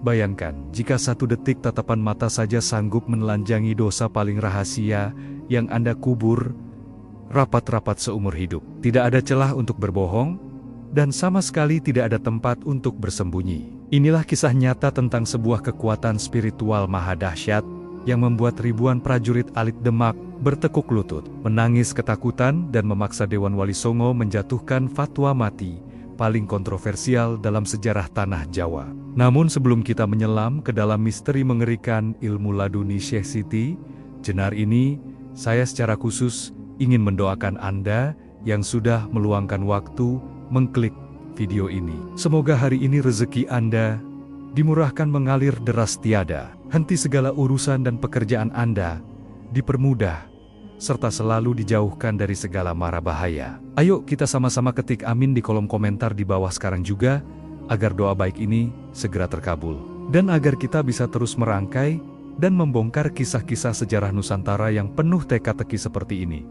Bayangkan, jika 1 detik tatapan mata saja sanggup menelanjangi dosa paling rahasia yang Anda kubur rapat-rapat seumur hidup. Tidak ada celah untuk berbohong, dan sama sekali tidak ada tempat untuk bersembunyi. Inilah kisah nyata tentang sebuah kekuatan spiritual maha dahsyat yang membuat ribuan prajurit Alit Demak bertekuk lutut, menangis ketakutan dan memaksa Dewan Wali Songo menjatuhkan fatwa mati paling kontroversial dalam sejarah tanah Jawa. Namun sebelum kita menyelam ke dalam misteri mengerikan ilmu laduni Syekh Siti Jenar ini, saya secara khusus ingin mendoakan Anda yang sudah meluangkan waktu mengklik video ini. Semoga hari ini rezeki Anda dimurahkan mengalir deras tiada, henti segala urusan dan pekerjaan Anda dipermudah, serta selalu dijauhkan dari segala mara bahaya. Ayo kita sama-sama ketik amin di kolom komentar di bawah sekarang juga, agar doa baik ini segera terkabul. Dan agar kita bisa terus merangkai dan membongkar kisah-kisah sejarah Nusantara yang penuh teka-teki seperti ini.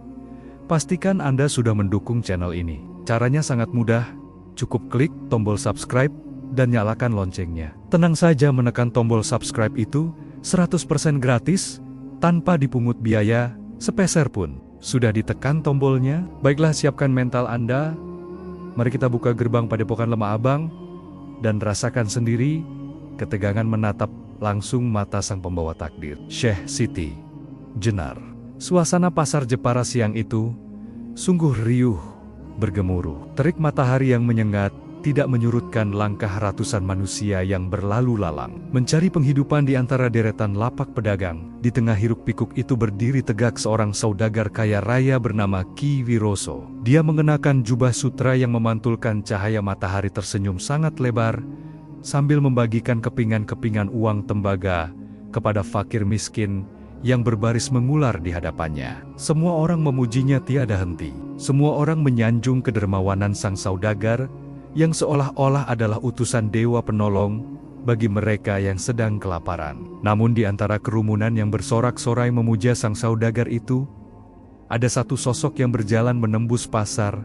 Pastikan Anda sudah mendukung channel ini. Caranya sangat mudah, cukup klik tombol subscribe dan nyalakan loncengnya. Tenang saja, menekan tombol subscribe itu 100% gratis, tanpa dipungut biaya sepeser pun. Sudah ditekan tombolnya? Baiklah, siapkan mental Anda. Mari kita buka gerbang Padepokan Lemah Abang dan rasakan sendiri ketegangan menatap langsung mata sang pembawa takdir, Syekh Siti Jenar. Suasana pasar Jepara siang itu sungguh riuh, bergemuruh. Terik matahari yang menyengat tidak menyurutkan langkah ratusan manusia yang berlalu lalang, mencari penghidupan di antara deretan lapak pedagang. Di tengah hiruk-pikuk itu berdiri tegak seorang saudagar kaya raya bernama Ki Wiroso. Dia mengenakan jubah sutra yang memantulkan cahaya matahari, tersenyum sangat lebar, sambil membagikan kepingan-kepingan uang tembaga kepada fakir miskin yang berbaris mengular di hadapannya. Semua orang memujinya tiada henti. Semua orang menyanjung kedermawanan sang saudagar, yang seolah-olah adalah utusan dewa penolong bagi mereka yang sedang kelaparan. Namun di antara kerumunan yang bersorak-sorai memuja sang saudagar itu, ada satu sosok yang berjalan menembus pasar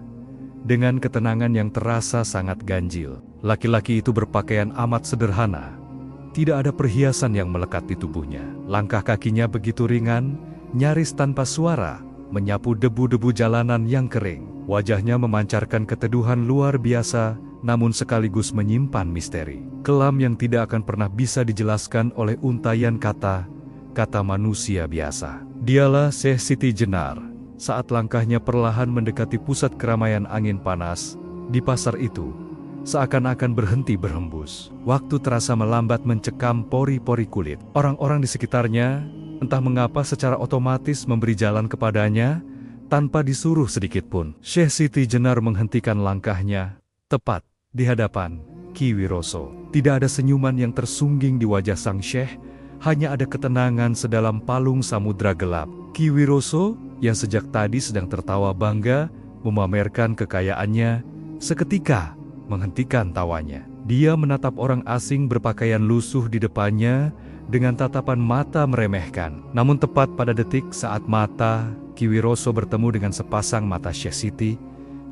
dengan ketenangan yang terasa sangat ganjil. Laki-laki itu berpakaian amat sederhana, tidak ada perhiasan yang melekat di tubuhnya. Langkah kakinya begitu ringan, nyaris tanpa suara, menyapu debu-debu jalanan yang kering. Wajahnya memancarkan keteduhan luar biasa, namun sekaligus menyimpan misteri kelam yang tidak akan pernah bisa dijelaskan oleh untayan kata manusia biasa. Dialah Syekh Siti Jenar. Saat langkahnya perlahan mendekati pusat keramaian angin panas, di pasar itu seakan-akan berhenti berhembus. Waktu terasa melambat mencekam pori-pori kulit. Orang-orang di sekitarnya entah mengapa secara otomatis memberi jalan kepadanya tanpa disuruh sedikitpun. Syekh Siti Jenar menghentikan langkahnya tepat di hadapan Ki Wiroso. Tidak ada senyuman yang tersungging di wajah sang syekh, hanya ada ketenangan sedalam palung samudra gelap. Ki Wiroso yang sejak tadi sedang tertawa bangga memamerkan kekayaannya, seketika menghentikan tawanya. Dia menatap orang asing berpakaian lusuh di depannya dengan tatapan mata meremehkan. Namun tepat pada detik saat mata Ki Wiroso bertemu dengan sepasang mata Syekh Siti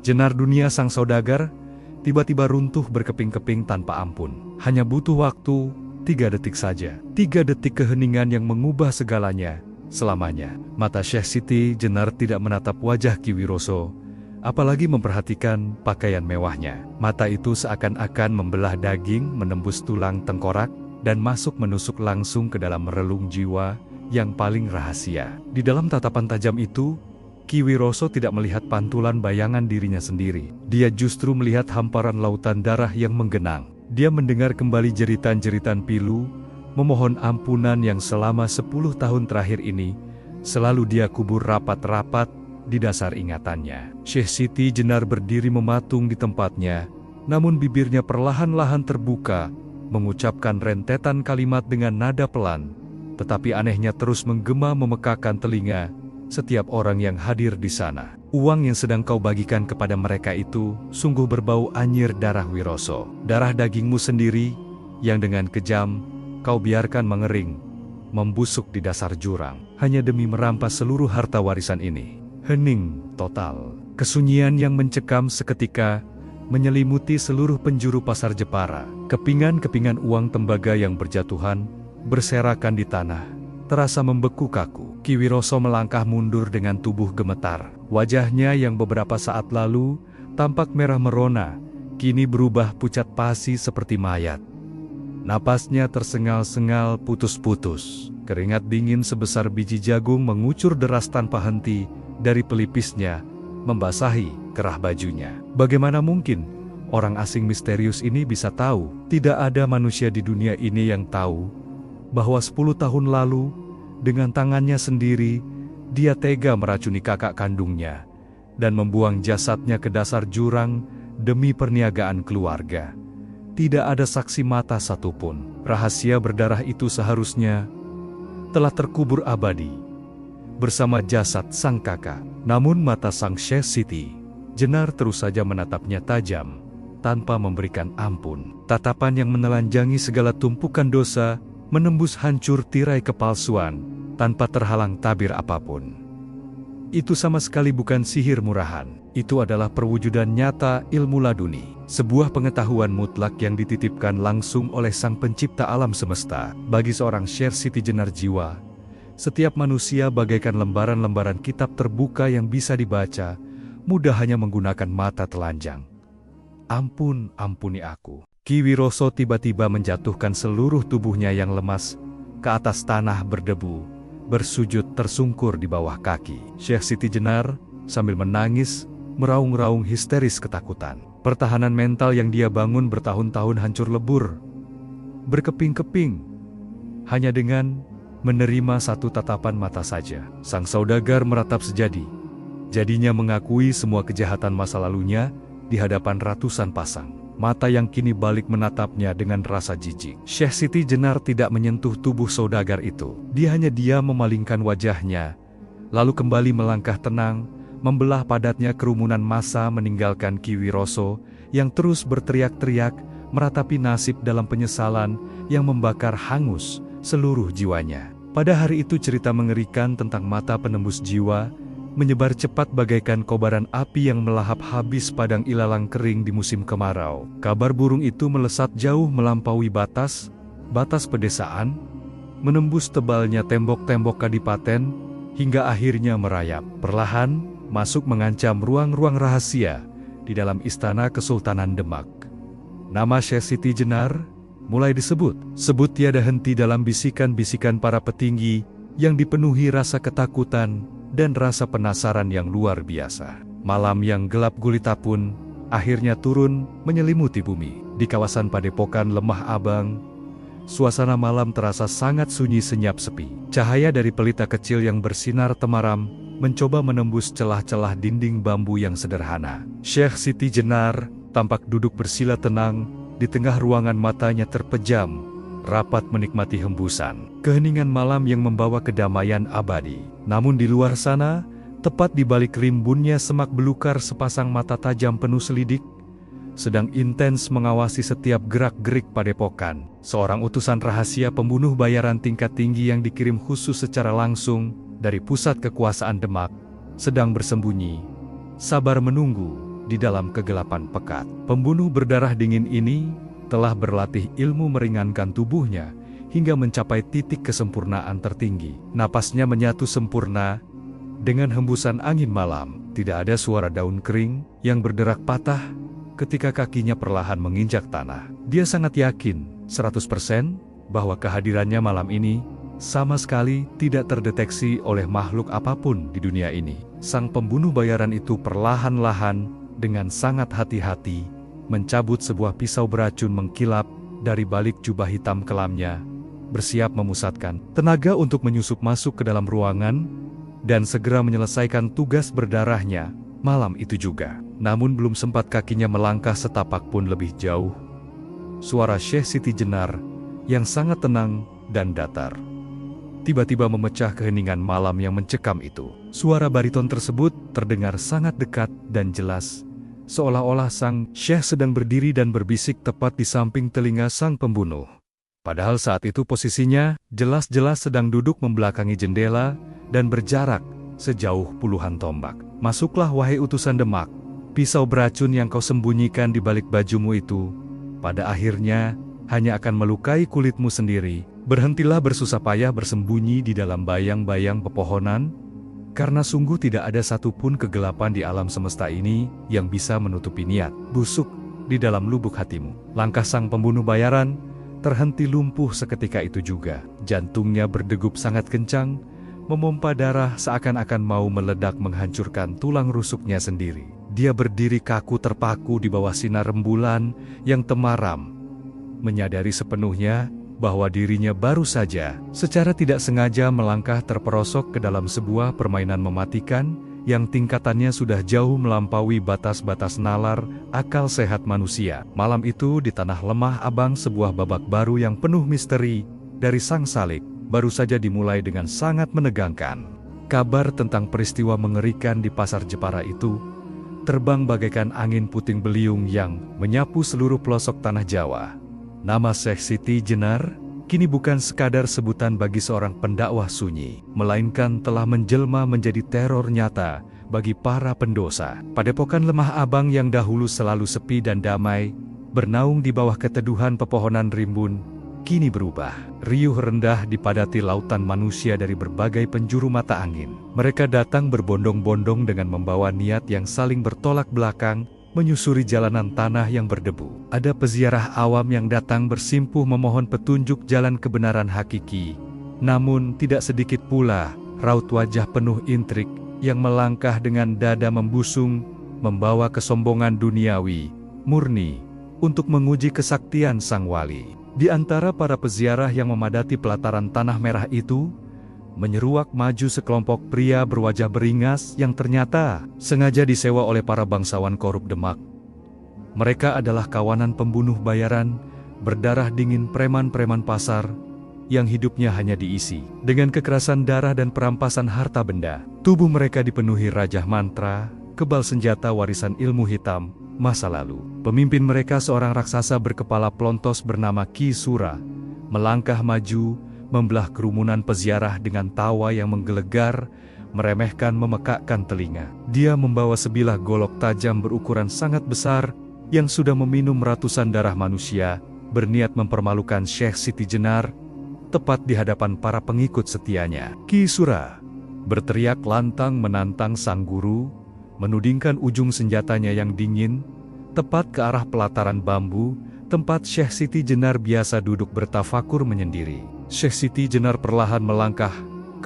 Jenar, dunia sang saudagar tiba-tiba runtuh berkeping-keping tanpa ampun. Hanya butuh waktu 3 detik saja. 3 detik keheningan yang mengubah segalanya selamanya. Mata Syekh Siti Jenar tidak menatap wajah Ki Wiroso, apalagi memperhatikan pakaian mewahnya. Mata itu seakan-akan membelah daging, menembus tulang tengkorak, dan masuk menusuk langsung ke dalam relung jiwa yang paling rahasia. Di dalam tatapan tajam itu, Ki Wiroso tidak melihat pantulan bayangan dirinya sendiri. Dia justru melihat hamparan lautan darah yang menggenang. Dia mendengar kembali jeritan-jeritan pilu, memohon ampunan yang selama 10 tahun terakhir ini selalu dia kubur rapat-rapat di dasar ingatannya. Syekh Siti Jenar berdiri mematung di tempatnya, namun bibirnya perlahan-lahan terbuka, mengucapkan rentetan kalimat dengan nada pelan, tetapi anehnya terus menggema memekakan telinga setiap orang yang hadir di sana. Uang yang sedang kau bagikan kepada mereka itu sungguh berbau anyir darah Wiroso. Darah dagingmu sendiri yang dengan kejam kau biarkan mengering, membusuk di dasar jurang, hanya demi merampas seluruh harta warisan ini. Hening total. Kesunyian yang mencekam seketika menyelimuti seluruh penjuru pasar Jepara. Kepingan-kepingan uang tembaga yang berjatuhan, berserakan di tanah, terasa membeku kaku. Ki Wiroso melangkah mundur dengan tubuh gemetar. Wajahnya yang beberapa saat lalu tampak merah merona, kini berubah pucat pasi seperti mayat. Napasnya tersengal-sengal putus-putus. Keringat dingin sebesar biji jagung mengucur deras tanpa henti dari pelipisnya, membasahi kerah bajunya. Bagaimana mungkin orang asing misterius ini bisa tahu? Tidak ada manusia di dunia ini yang tahu bahwa 10 tahun lalu, dengan tangannya sendiri, dia tega meracuni kakak kandungnya dan membuang jasadnya ke dasar jurang demi perniagaan keluarga. Tidak ada saksi mata satupun. Rahasia berdarah itu seharusnya telah terkubur abadi bersama jasad sang kakak. Namun mata sang Syekh Siti Jenar terus saja menatapnya tajam, tanpa memberikan ampun. Tatapan yang menelanjangi segala tumpukan dosa, menembus hancur tirai kepalsuan, tanpa terhalang tabir apapun. Itu sama sekali bukan sihir murahan. Itu adalah perwujudan nyata ilmu laduni. Sebuah pengetahuan mutlak yang dititipkan langsung oleh sang pencipta alam semesta. Bagi seorang Syekh Siti Jenar jiwa, setiap manusia bagaikan lembaran-lembaran kitab terbuka yang bisa dibaca, mudah hanya menggunakan mata telanjang. Ampun, ampuni aku. Ki Wiroso tiba-tiba menjatuhkan seluruh tubuhnya yang lemas ke atas tanah berdebu, bersujud tersungkur di bawah kaki. Syekh Siti Jenar sambil menangis, meraung-raung histeris ketakutan. Pertahanan mental yang dia bangun bertahun-tahun hancur lebur, berkeping-keping, hanya dengan menerima satu tatapan mata saja. Sang saudagar meratap sejadi. Jadinya mengakui semua kejahatan masa lalunya di hadapan ratusan pasang mata yang kini balik menatapnya dengan rasa jijik. Syekh Siti Jenar tidak menyentuh tubuh saudagar itu. Dia hanya diam memalingkan wajahnya, lalu kembali melangkah tenang, membelah padatnya kerumunan massa meninggalkan Ki Wiroso yang terus berteriak-teriak meratapi nasib dalam penyesalan yang membakar hangus seluruh jiwanya. Pada hari itu cerita mengerikan tentang mata penembus jiwa menyebar cepat bagaikan kobaran api yang melahap habis padang ilalang kering di musim kemarau. Kabar burung itu melesat jauh melampaui batas pedesaan, menembus tebalnya tembok-tembok kadipaten, hingga akhirnya merayap perlahan masuk mengancam ruang-ruang rahasia di dalam istana Kesultanan Demak. Nama Syekh Siti Jenar mulai disebut tiada henti dalam bisikan-bisikan para petinggi yang dipenuhi rasa ketakutan dan rasa penasaran yang luar biasa. Malam yang gelap gulita pun akhirnya turun menyelimuti bumi. Di kawasan Padepokan Lemah Abang, suasana malam terasa sangat sunyi senyap sepi. Cahaya dari pelita kecil yang bersinar temaram mencoba menembus celah-celah dinding bambu yang sederhana. Syekh Siti Jenar tampak duduk bersila tenang, di tengah ruangan matanya terpejam, rapat menikmati hembusan keheningan malam yang membawa kedamaian abadi. Namun di luar sana, tepat di balik rimbunnya semak belukar sepasang mata tajam penuh selidik, sedang intens mengawasi setiap gerak-gerik padepokan. Seorang utusan rahasia pembunuh bayaran tingkat tinggi yang dikirim khusus secara langsung dari pusat kekuasaan Demak, sedang bersembunyi, sabar menunggu di dalam kegelapan pekat. Pembunuh berdarah dingin ini telah berlatih ilmu meringankan tubuhnya hingga mencapai titik kesempurnaan tertinggi. Napasnya menyatu sempurna dengan hembusan angin malam. Tidak ada suara daun kering yang berderak patah ketika kakinya perlahan menginjak tanah. Dia sangat yakin 100% bahwa kehadirannya malam ini sama sekali tidak terdeteksi oleh makhluk apapun di dunia ini. Sang pembunuh bayaran itu perlahan-lahan dengan sangat hati-hati mencabut sebuah pisau beracun mengkilap dari balik jubah hitam kelamnya, bersiap memusatkan tenaga untuk menyusup masuk ke dalam ruangan dan segera menyelesaikan tugas berdarahnya malam itu juga. Namun belum sempat kakinya melangkah setapak pun lebih jauh, suara Syekh Siti Jenar yang sangat tenang dan datar tiba-tiba memecah keheningan malam yang mencekam itu. Suara bariton tersebut terdengar sangat dekat dan jelas, seolah-olah sang Syekh sedang berdiri dan berbisik tepat di samping telinga sang pembunuh. Padahal saat itu posisinya jelas-jelas sedang duduk membelakangi jendela dan berjarak sejauh puluhan tombak. "Masuklah wahai utusan Demak," pisau beracun yang kau sembunyikan di balik bajumu itu, pada akhirnya hanya akan melukai kulitmu sendiri. Berhentilah bersusah payah bersembunyi di dalam bayang-bayang pepohonan, karena sungguh tidak ada satupun kegelapan di alam semesta ini yang bisa menutupi niat busuk di dalam lubuk hatimu. Langkah sang pembunuh bayaran terhenti lumpuh seketika itu juga. Jantungnya berdegup sangat kencang, memompa darah seakan-akan mau meledak menghancurkan tulang rusuknya sendiri. Dia berdiri kaku terpaku di bawah sinar rembulan yang temaram, menyadari sepenuhnya bahwa dirinya baru saja secara tidak sengaja melangkah terperosok ke dalam sebuah permainan mematikan yang tingkatannya sudah jauh melampaui batas-batas nalar akal sehat manusia. Malam itu di Tanah Lemah Abang, sebuah babak baru yang penuh misteri dari Sang Salik baru saja dimulai dengan sangat menegangkan. Kabar tentang peristiwa mengerikan di Pasar Jepara itu terbang bagaikan angin puting beliung yang menyapu seluruh pelosok tanah Jawa. Nama Syekh Siti Jenar kini bukan sekadar sebutan bagi seorang pendakwah sunyi, melainkan telah menjelma menjadi teror nyata bagi para pendosa. Padepokan Lemah Abang yang dahulu selalu sepi dan damai, bernaung di bawah keteduhan pepohonan rimbun, kini berubah. Riuh rendah dipadati lautan manusia dari berbagai penjuru mata angin. Mereka datang berbondong-bondong dengan membawa niat yang saling bertolak belakang, menyusuri jalanan tanah yang berdebu. Ada peziarah awam yang datang bersimpuh memohon petunjuk jalan kebenaran hakiki. Namun tidak sedikit pula raut wajah penuh intrik yang melangkah dengan dada membusung, membawa kesombongan duniawi, murni, untuk menguji kesaktian sang wali. Di antara para peziarah yang memadati pelataran tanah merah itu, menyeruak maju sekelompok pria berwajah beringas yang ternyata sengaja disewa oleh para bangsawan korup Demak. Mereka adalah kawanan pembunuh bayaran, berdarah dingin preman-preman pasar, yang hidupnya hanya diisi dengan kekerasan darah dan perampasan harta benda. Tubuh mereka dipenuhi rajah mantra, kebal senjata warisan ilmu hitam masa lalu. Pemimpin mereka seorang raksasa berkepala plontos bernama Ki Sura, melangkah maju, membelah kerumunan peziarah dengan tawa yang menggelegar, meremehkan memekakkan telinga. Dia membawa sebilah golok tajam berukuran sangat besar, yang sudah meminum ratusan darah manusia, berniat mempermalukan Syekh Siti Jenar, tepat di hadapan para pengikut setianya. Ki Sura berteriak lantang menantang sang guru, menudingkan ujung senjatanya yang dingin, tepat ke arah pelataran bambu, tempat Syekh Siti Jenar biasa duduk bertafakur menyendiri. Syekh Siti Jenar perlahan melangkah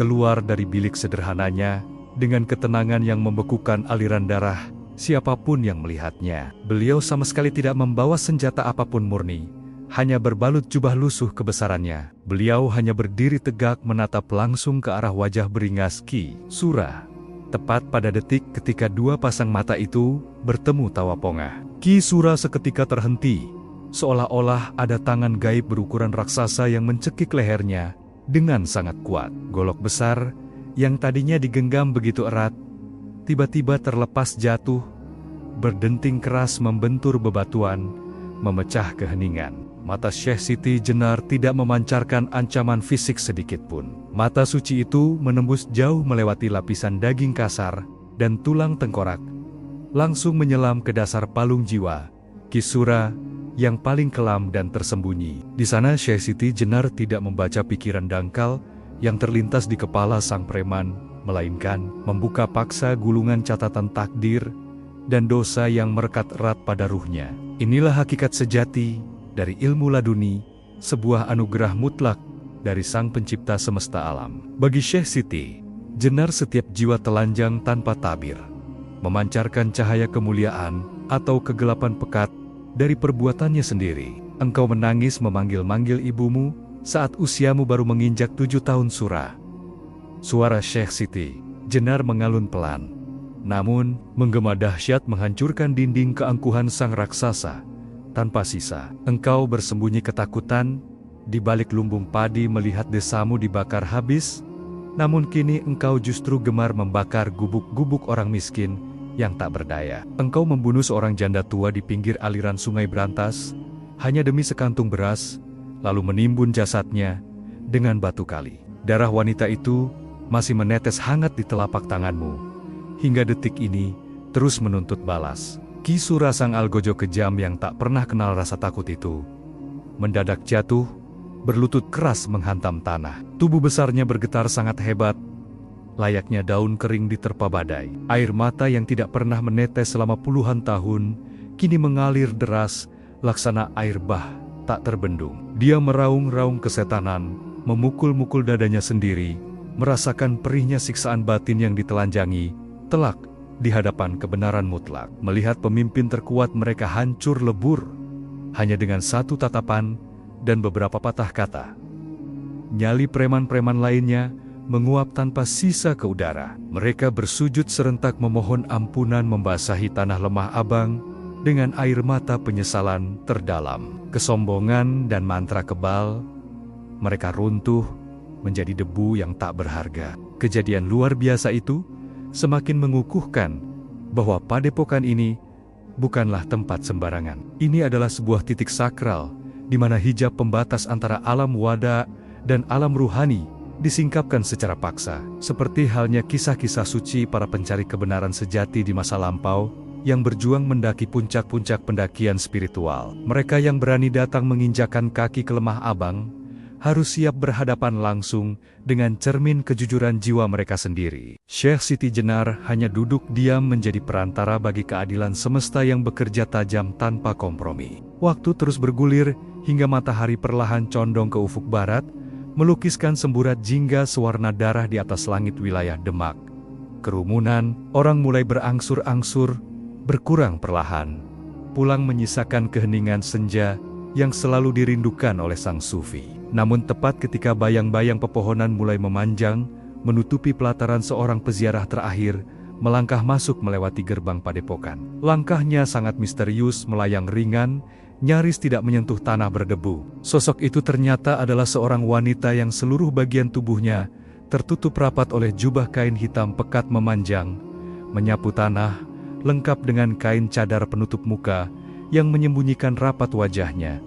keluar dari bilik sederhananya, dengan ketenangan yang membekukan aliran darah siapapun yang melihatnya. Beliau sama sekali tidak membawa senjata apapun, murni hanya berbalut jubah lusuh kebesarannya. Beliau hanya berdiri tegak menatap langsung ke arah wajah beringas Ki Sura. Tepat pada detik ketika dua pasang mata itu bertemu tawa pongah, Ki Sura seketika terhenti, seolah-olah ada tangan gaib berukuran raksasa yang mencekik lehernya dengan sangat kuat. Golok besar yang tadinya digenggam begitu erat, tiba-tiba terlepas jatuh, berdenting keras membentur bebatuan, memecah keheningan. Mata Syekh Siti Jenar tidak memancarkan ancaman fisik sedikitpun. Mata suci itu menembus jauh melewati lapisan daging kasar dan tulang tengkorak, langsung menyelam ke dasar palung jiwa Ki Sura yang paling kelam dan tersembunyi. Di sana Syekh Siti Jenar tidak membaca pikiran dangkal yang terlintas di kepala sang preman, melainkan membuka paksa gulungan catatan takdir dan dosa yang merekat erat pada ruhnya. Inilah hakikat sejati dari ilmu laduni, sebuah anugerah mutlak dari Sang Pencipta semesta alam. Bagi Syekh Siti Jenar, setiap jiwa telanjang tanpa tabir, memancarkan cahaya kemuliaan atau kegelapan pekat dari perbuatannya sendiri. Engkau menangis memanggil-manggil ibumu saat usiamu baru menginjak 7 tahun Sura. Suara Syekh Siti Jenar mengalun pelan, namun menggema dahsyat menghancurkan dinding keangkuhan sang raksasa tanpa sisa. Engkau bersembunyi ketakutan di balik lumbung padi melihat desamu dibakar habis, namun kini engkau justru gemar membakar gubuk-gubuk orang miskin yang tak berdaya. Engkau membunuh seorang janda tua di pinggir aliran sungai berantas hanya demi sekantung beras, lalu menimbun jasadnya dengan batu kali. Darah wanita itu masih menetes hangat di telapak tanganmu, hingga detik ini terus menuntut balas. Ki Sura sang algojo kejam yang tak pernah kenal rasa takut itu mendadak jatuh, berlutut keras menghantam tanah. Tubuh besarnya bergetar sangat hebat, layaknya daun kering diterpa badai. Air mata yang tidak pernah menetes selama puluhan tahun, kini mengalir deras, laksana air bah tak terbendung. Dia meraung-raung kesetanan, memukul-mukul dadanya sendiri, merasakan perihnya siksaan batin yang ditelanjangi, telak di hadapan kebenaran mutlak. Melihat pemimpin terkuat mereka hancur lebur, hanya dengan satu tatapan dan beberapa patah kata. Nyali preman-preman lainnya menguap tanpa sisa ke udara. Mereka bersujud serentak memohon ampunan, membasahi tanah lemah abang dengan air mata penyesalan terdalam. Kesombongan dan mantra kebal, mereka runtuh menjadi debu yang tak berharga. Kejadian luar biasa itu semakin mengukuhkan bahwa padepokan ini bukanlah tempat sembarangan. Ini adalah sebuah titik sakral di mana hijab pembatas antara alam wada dan alam ruhani disingkapkan secara paksa, seperti halnya kisah-kisah suci para pencari kebenaran sejati di masa lampau yang berjuang mendaki puncak-puncak pendakian spiritual. Mereka yang berani datang menginjakan kaki ke Lemah Abang harus siap berhadapan langsung dengan cermin kejujuran jiwa mereka sendiri. Syekh Siti Jenar hanya duduk diam menjadi perantara bagi keadilan semesta yang bekerja tajam tanpa kompromi. Waktu terus bergulir hingga matahari perlahan condong ke ufuk barat, melukiskan semburat jingga sewarna darah di atas langit wilayah Demak. Kerumunan, orang mulai berangsur-angsur, berkurang perlahan, pulang menyisakan keheningan senja yang selalu dirindukan oleh sang sufi. Namun tepat ketika bayang-bayang pepohonan mulai memanjang, menutupi pelataran seorang peziarah terakhir, melangkah masuk melewati gerbang padepokan. Langkahnya sangat misterius, melayang ringan, nyaris tidak menyentuh tanah berdebu. Sosok itu ternyata adalah seorang wanita yang seluruh bagian tubuhnya tertutup rapat oleh jubah kain hitam pekat memanjang, menyapu tanah, lengkap dengan kain cadar penutup muka yang menyembunyikan rapat wajahnya,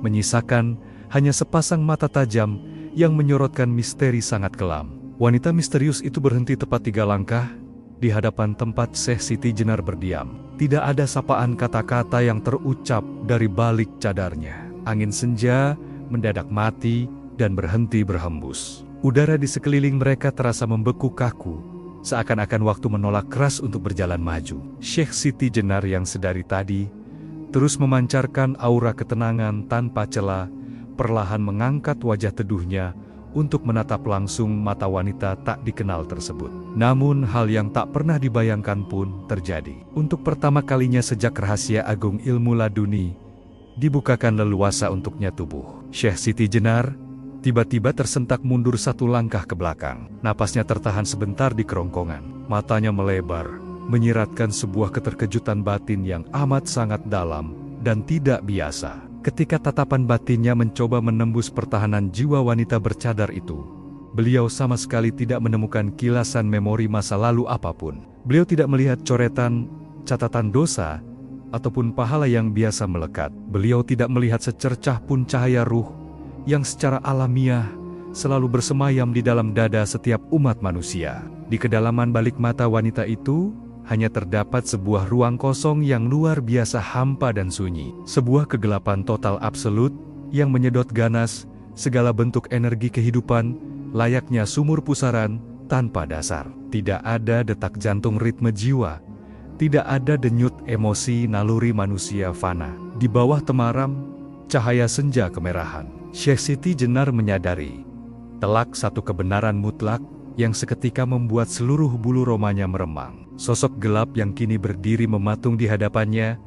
menyisakan hanya sepasang mata tajam yang menyorotkan misteri sangat kelam. Wanita misterius itu berhenti tepat 3 langkah di hadapan tempat Syekh Siti Jenar berdiam. Tidak ada sapaan kata-kata yang terucap dari balik cadarnya. Angin senja mendadak mati dan berhenti berhembus. Udara di sekeliling mereka terasa membeku kaku, seakan-akan waktu menolak keras untuk berjalan maju. Syekh Siti Jenar yang sedari tadi terus memancarkan aura ketenangan tanpa celah, perlahan mengangkat wajah teduhnya untuk menatap langsung mata wanita tak dikenal tersebut. Namun hal yang tak pernah dibayangkan pun terjadi. Untuk pertama kalinya sejak rahasia agung ilmu laduni dibukakan leluasa untuknya, tubuh Syekh Siti Jenar tiba-tiba tersentak mundur 1 langkah ke belakang. Napasnya tertahan sebentar di kerongkongan. Matanya melebar, menyiratkan sebuah keterkejutan batin yang amat sangat dalam dan tidak biasa. Ketika tatapan batinnya mencoba menembus pertahanan jiwa wanita bercadar itu, beliau sama sekali tidak menemukan kilasan memori masa lalu apapun. Beliau tidak melihat coretan, catatan dosa, ataupun pahala yang biasa melekat. Beliau tidak melihat secercah pun cahaya ruh yang secara alamiah selalu bersemayam di dalam dada setiap umat manusia. Di kedalaman balik mata wanita itu, hanya terdapat sebuah ruang kosong yang luar biasa hampa dan sunyi. Sebuah kegelapan total absolut yang menyedot ganas segala bentuk energi kehidupan, layaknya sumur pusaran tanpa dasar. Tidak ada detak jantung ritme jiwa, tidak ada denyut emosi naluri manusia fana. Di bawah temaram cahaya senja kemerahan, Syekh Siti Jenar menyadari telak satu kebenaran mutlak yang seketika membuat seluruh bulu romanya meremang. Sosok gelap yang kini berdiri mematung di hadapannya,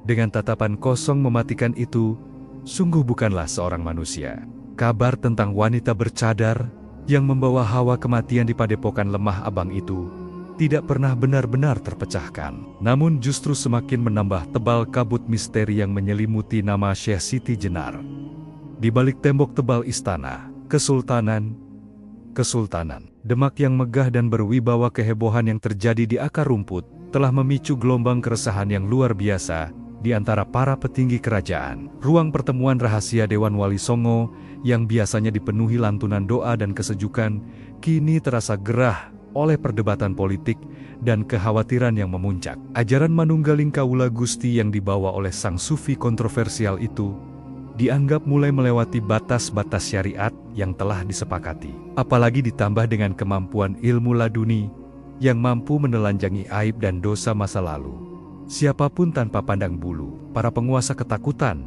dengan tatapan kosong mematikan itu, sungguh bukanlah seorang manusia. Kabar tentang wanita bercadar yang membawa hawa kematian di padepokan Lemah Abang itu tidak pernah benar-benar terpecahkan. Namun justru semakin menambah tebal kabut misteri yang menyelimuti nama Syekh Siti Jenar. Di balik tembok tebal istana, Kesultanan Demak yang megah dan berwibawa, kehebohan yang terjadi di akar rumput telah memicu gelombang keresahan yang luar biasa di antara para petinggi kerajaan. Ruang pertemuan rahasia Dewan Wali Songo yang biasanya dipenuhi lantunan doa dan kesejukan, kini terasa gerah oleh perdebatan politik dan kekhawatiran yang memuncak. Ajaran Manunggaling Kawula Gusti yang dibawa oleh sang sufi kontroversial itu dianggap mulai melewati batas-batas syariat yang telah disepakati. Apalagi ditambah dengan kemampuan ilmu laduni yang mampu menelanjangi aib dan dosa masa lalu. Siapapun tanpa pandang bulu, para penguasa ketakutan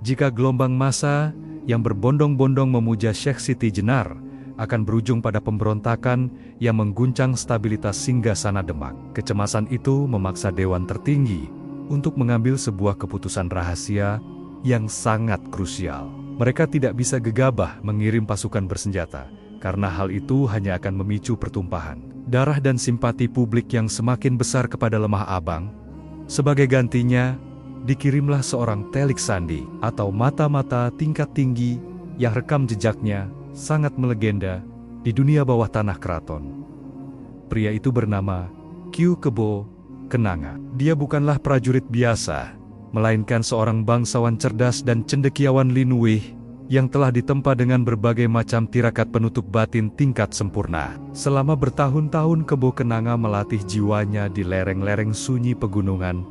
jika gelombang massa yang berbondong-bondong memuja Syekh Siti Jenar akan berujung pada pemberontakan yang mengguncang stabilitas singgasana Demak. Kecemasan itu memaksa Dewan Tertinggi untuk mengambil sebuah keputusan rahasia yang sangat krusial. Mereka tidak bisa gegabah mengirim pasukan bersenjata, karena hal itu hanya akan memicu pertumpahan darah dan simpati publik yang semakin besar kepada Lemah Abang. Sebagai gantinya, dikirimlah seorang Telik Sandi atau mata-mata tingkat tinggi yang rekam jejaknya sangat melegenda di dunia bawah tanah keraton. Pria itu bernama Kyu Kebo Kenanga. Dia bukanlah prajurit biasa, melainkan seorang bangsawan cerdas dan cendekiawan Linuwih yang telah ditempa dengan berbagai macam tirakat penutup batin tingkat sempurna. Selama bertahun-tahun Kebo Kenanga melatih jiwanya di lereng-lereng sunyi pegunungan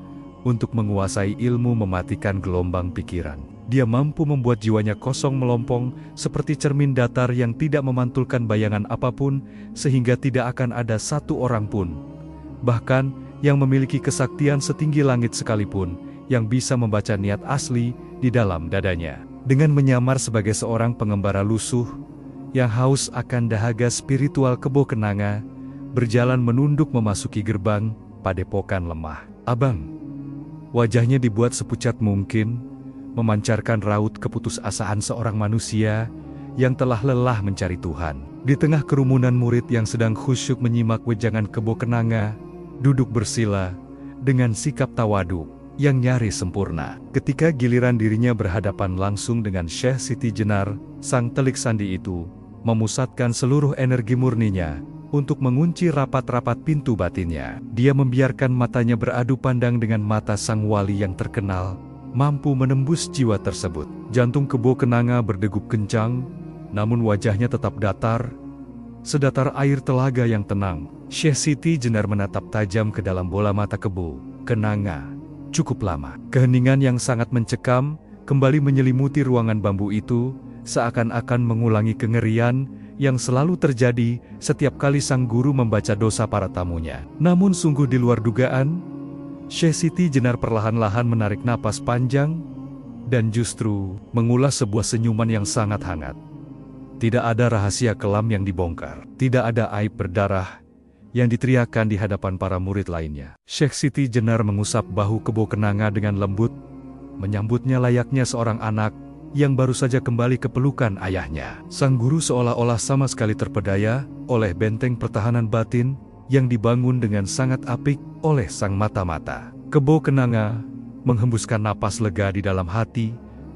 untuk menguasai ilmu mematikan gelombang pikiran. Dia mampu membuat jiwanya kosong melompong seperti cermin datar yang tidak memantulkan bayangan apapun, sehingga tidak akan ada satu orang pun, bahkan yang memiliki kesaktian setinggi langit sekalipun, yang bisa membaca niat asli di dalam dadanya. Dengan menyamar sebagai seorang pengembara lusuh yang haus akan dahaga spiritual, Kebo Kenanga berjalan menunduk memasuki gerbang Padepokan Lemah Abang. Wajahnya dibuat sepucat mungkin, memancarkan raut keputusasaan seorang manusia yang telah lelah mencari Tuhan. Di tengah kerumunan murid yang sedang khusyuk menyimak wejangan Kebo Kenanga duduk bersila dengan sikap tawaduk yang nyaris sempurna. Ketika giliran dirinya berhadapan langsung dengan Syekh Siti Jenar, sang Telik Sandi itu memusatkan seluruh energi murninya untuk mengunci rapat-rapat pintu batinnya. Dia membiarkan matanya beradu pandang dengan mata sang wali yang terkenal, mampu menembus jiwa tersebut. Jantung Kebo Kenanga berdegup kencang, namun wajahnya tetap datar, sedatar air telaga yang tenang. Syekh Siti Jenar menatap tajam ke dalam bola mata Kebo Kenanga cukup lama. Keheningan yang sangat mencekam kembali menyelimuti ruangan bambu itu, seakan-akan mengulangi kengerian yang selalu terjadi setiap kali sang guru membaca dosa para tamunya. Namun sungguh di luar dugaan, Syekh Siti Jenar perlahan-lahan menarik napas panjang dan justru mengulas sebuah senyuman yang sangat hangat. Tidak ada rahasia kelam yang dibongkar, tidak ada aib berdarah yang diteriakkan di hadapan para murid lainnya. Syekh Siti Jenar mengusap bahu Kebo Kenanga dengan lembut, menyambutnya layaknya seorang anak yang baru saja kembali ke pelukan ayahnya. Sang guru seolah-olah sama sekali terpedaya oleh benteng pertahanan batin yang dibangun dengan sangat apik oleh sang mata-mata. Kebo Kenanga menghembuskan napas lega di dalam hati,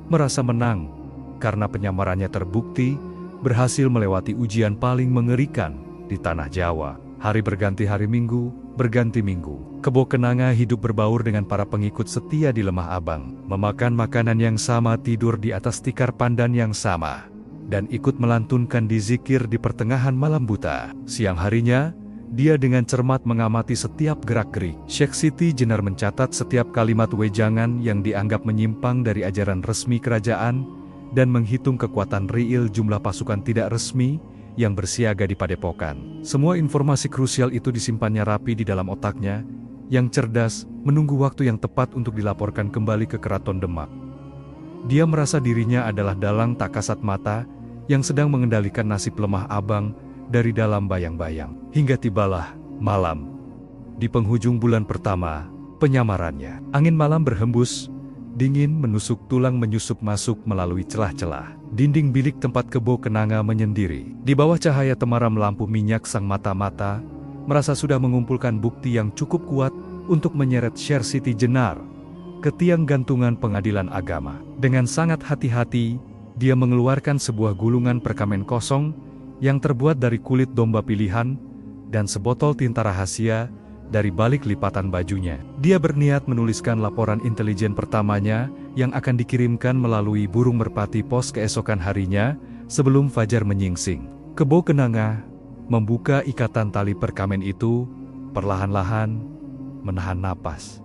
merasa menang karena penyamarannya terbukti berhasil melewati ujian paling mengerikan di tanah Jawa. Hari berganti hari, minggu berganti minggu. Kebo Kenanga hidup berbaur dengan para pengikut setia di Lemah Abang, memakan makanan yang sama, tidur di atas tikar pandan yang sama, dan ikut melantunkan dizikir di pertengahan malam buta. Siang harinya, dia dengan cermat mengamati setiap gerak-gerik. Syekh Siti Jenar mencatat setiap kalimat wejangan yang dianggap menyimpang dari ajaran resmi kerajaan, dan menghitung kekuatan riil jumlah pasukan tidak resmi yang bersiaga di padepokan. Semua informasi krusial itu disimpannya rapi di dalam otaknya, yang cerdas, menunggu waktu yang tepat untuk dilaporkan kembali ke Keraton Demak. Dia merasa dirinya adalah dalang tak kasat mata, yang sedang mengendalikan nasib Lemah Abang dari dalam bayang-bayang. Hingga tibalah malam. Di penghujung bulan pertama penyamarannya, angin malam berhembus, dingin menusuk tulang menyusup masuk melalui celah-celah. Dinding bilik tempat Kebo Kenanga menyendiri. Di bawah cahaya temaram lampu minyak, sang mata-mata merasa sudah mengumpulkan bukti yang cukup kuat untuk menyeret Syekh Siti Jenar ke tiang gantungan pengadilan agama. Dengan sangat hati-hati, dia mengeluarkan sebuah gulungan perkamen kosong yang terbuat dari kulit domba pilihan dan sebotol tinta rahasia dari balik lipatan bajunya. Dia berniat menuliskan laporan intelijen pertamanya yang akan dikirimkan melalui burung merpati pos keesokan harinya sebelum fajar menyingsing. Kebo Kenanga membuka ikatan tali perkamen itu, perlahan-lahan menahan napas,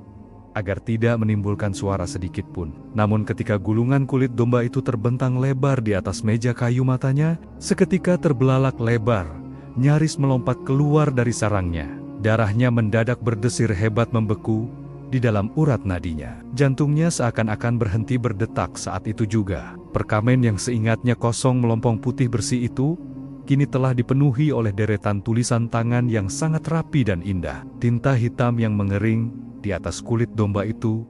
agar tidak menimbulkan suara sedikit pun. Namun ketika gulungan kulit domba itu terbentang lebar di atas meja kayu, matanya seketika terbelalak lebar, nyaris melompat keluar dari sarangnya. Darahnya mendadak berdesir hebat membeku di dalam urat nadinya. Jantungnya seakan-akan berhenti berdetak saat itu juga. Perkamen yang seingatnya kosong melompong putih bersih itu, kini telah dipenuhi oleh deretan tulisan tangan yang sangat rapi dan indah. Tinta hitam yang mengering di atas kulit domba itu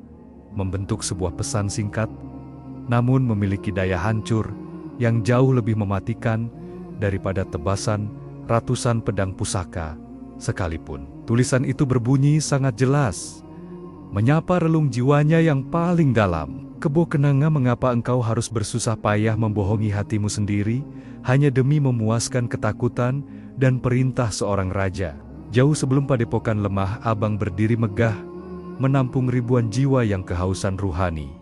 membentuk sebuah pesan singkat, namun memiliki daya hancur yang jauh lebih mematikan daripada tebasan ratusan pedang pusaka sekalipun. Tulisan itu berbunyi sangat jelas, menyapa relung jiwanya yang paling dalam. Kebo Kenanga, mengapa engkau harus bersusah payah membohongi hatimu sendiri hanya demi memuaskan ketakutan dan perintah seorang raja? Jauh sebelum padepokan lemah Abang berdiri megah, menampung ribuan jiwa yang kehausan ruhani,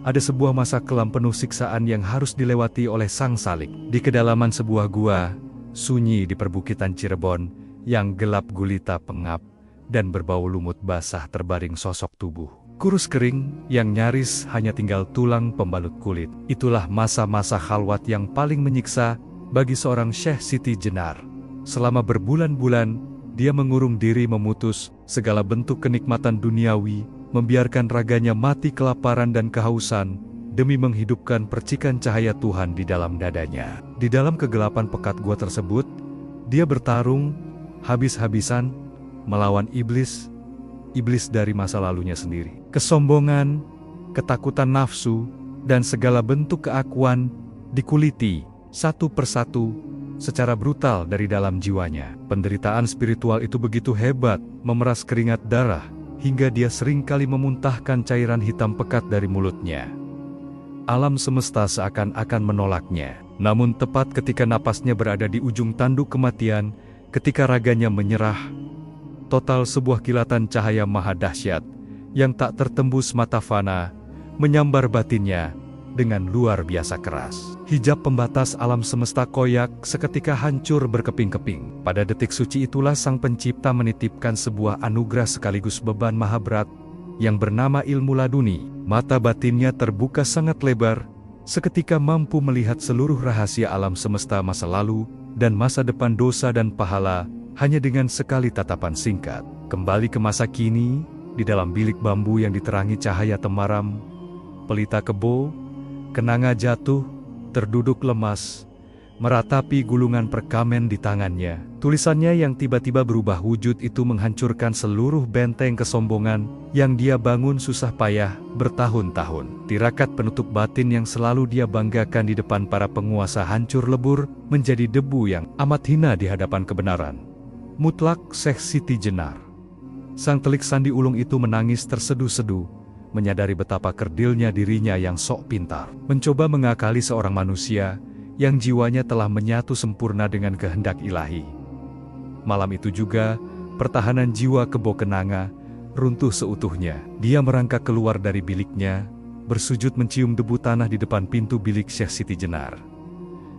ada sebuah masa kelam penuh siksaan yang harus dilewati oleh Sang Salik. Di kedalaman sebuah gua sunyi di perbukitan Cirebon yang gelap gulita pengap dan berbau lumut basah, terbaring sosok tubuh kurus kering yang nyaris hanya tinggal tulang pembalut kulit. Itulah masa-masa khalwat yang paling menyiksa bagi seorang Syekh Siti Jenar. Selama berbulan-bulan, dia mengurung diri, memutus segala bentuk kenikmatan duniawi, membiarkan raganya mati kelaparan dan kehausan, demi menghidupkan percikan cahaya Tuhan di dalam dadanya. Di dalam kegelapan pekat gua tersebut, dia bertarung habis-habisan melawan iblis dari masa lalunya sendiri. Kesombongan, ketakutan nafsu, dan segala bentuk keakuan dikuliti satu persatu secara brutal dari dalam jiwanya. Penderitaan spiritual itu begitu hebat, memeras keringat darah, hingga dia seringkali memuntahkan cairan hitam pekat dari mulutnya. Alam semesta seakan-akan menolaknya. Namun tepat ketika napasnya berada di ujung tanduk kematian, ketika raganya menyerah total, sebuah kilatan cahaya maha dahsyat yang tak tertembus mata fana menyambar batinnya dengan luar biasa keras. Hijab pembatas alam semesta koyak seketika hancur berkeping-keping. Pada detik suci itulah Sang Pencipta menitipkan sebuah anugerah sekaligus beban maha berat yang bernama ilmu laduni. Mata batinnya terbuka sangat lebar, seketika mampu melihat seluruh rahasia alam semesta masa lalu dan masa depan, dosa dan pahala, hanya dengan sekali tatapan singkat. Kembali ke masa kini, di dalam bilik bambu yang diterangi cahaya temaram, pelita Kebo Kenanga jatuh, terduduk lemas, meratapi gulungan perkamen di tangannya. Tulisannya yang tiba-tiba berubah wujud itu menghancurkan seluruh benteng kesombongan yang dia bangun susah payah bertahun-tahun. Tirakat penutup batin yang selalu dia banggakan di depan para penguasa hancur lebur menjadi debu yang amat hina di hadapan kebenaran mutlak Syekh Siti Jenar. Sang telik sandi ulung itu menangis terseduh-seduh, menyadari betapa kerdilnya dirinya yang sok pintar, mencoba mengakali seorang manusia yang jiwanya telah menyatu sempurna dengan kehendak ilahi. Malam itu juga, pertahanan jiwa Kebo Kenanga runtuh seutuhnya. Dia merangkak keluar dari biliknya, bersujud mencium debu tanah di depan pintu bilik Syekh Siti Jenar.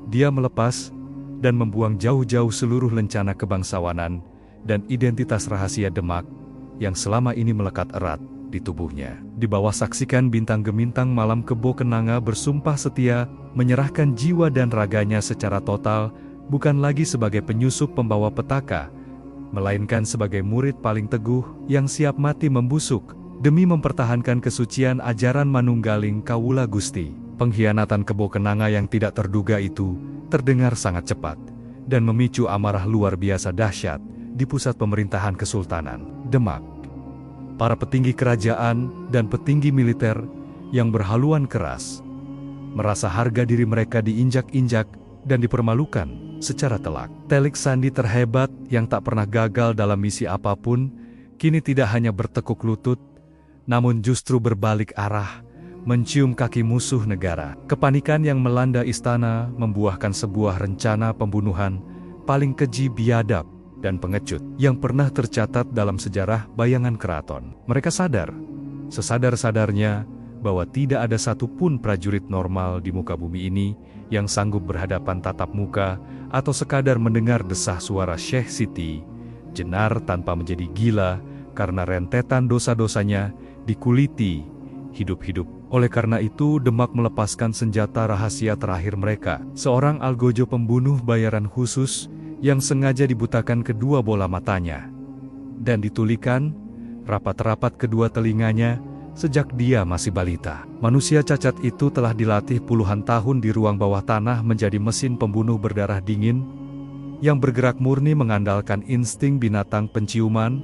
Dia melepas dan membuang jauh-jauh seluruh lencana kebangsawanan dan identitas rahasia Demak yang selama ini melekat erat di tubuhnya. Di bawah saksikan bintang gemintang malam, Kebo Kenanga bersumpah setia menyerahkan jiwa dan raganya secara total, bukan lagi sebagai penyusup pembawa petaka, melainkan sebagai murid paling teguh yang siap mati membusuk demi mempertahankan kesucian ajaran manunggaling Kawula Gusti. Pengkhianatan Kebo Kenanga yang tidak terduga itu terdengar sangat cepat dan memicu amarah luar biasa dahsyat di pusat pemerintahan Kesultanan Demak. Para petinggi kerajaan dan petinggi militer yang berhaluan keras merasa harga diri mereka diinjak-injak dan dipermalukan secara telak. Telik sandi terhebat yang tak pernah gagal dalam misi apapun, kini tidak hanya bertekuk lutut, namun justru berbalik arah, mencium kaki musuh negara. Kepanikan yang melanda istana membuahkan sebuah rencana pembunuhan paling keji, biadab, dan pengecut yang pernah tercatat dalam sejarah bayangan keraton. Mereka sadar, sesadar-sadarnya, bahwa tidak ada satupun prajurit normal di muka bumi ini yang sanggup berhadapan tatap muka atau sekadar mendengar desah suara Syekh Siti Jenar tanpa menjadi gila karena rentetan dosa-dosanya dikuliti hidup-hidup. Oleh karena itu, Demak melepaskan senjata rahasia terakhir mereka, seorang algojo pembunuh bayaran khusus yang sengaja dibutakan kedua bola matanya dan ditulikan rapat-rapat kedua telinganya sejak dia masih balita. Manusia cacat itu telah dilatih puluhan tahun di ruang bawah tanah menjadi mesin pembunuh berdarah dingin yang bergerak murni mengandalkan insting binatang penciuman,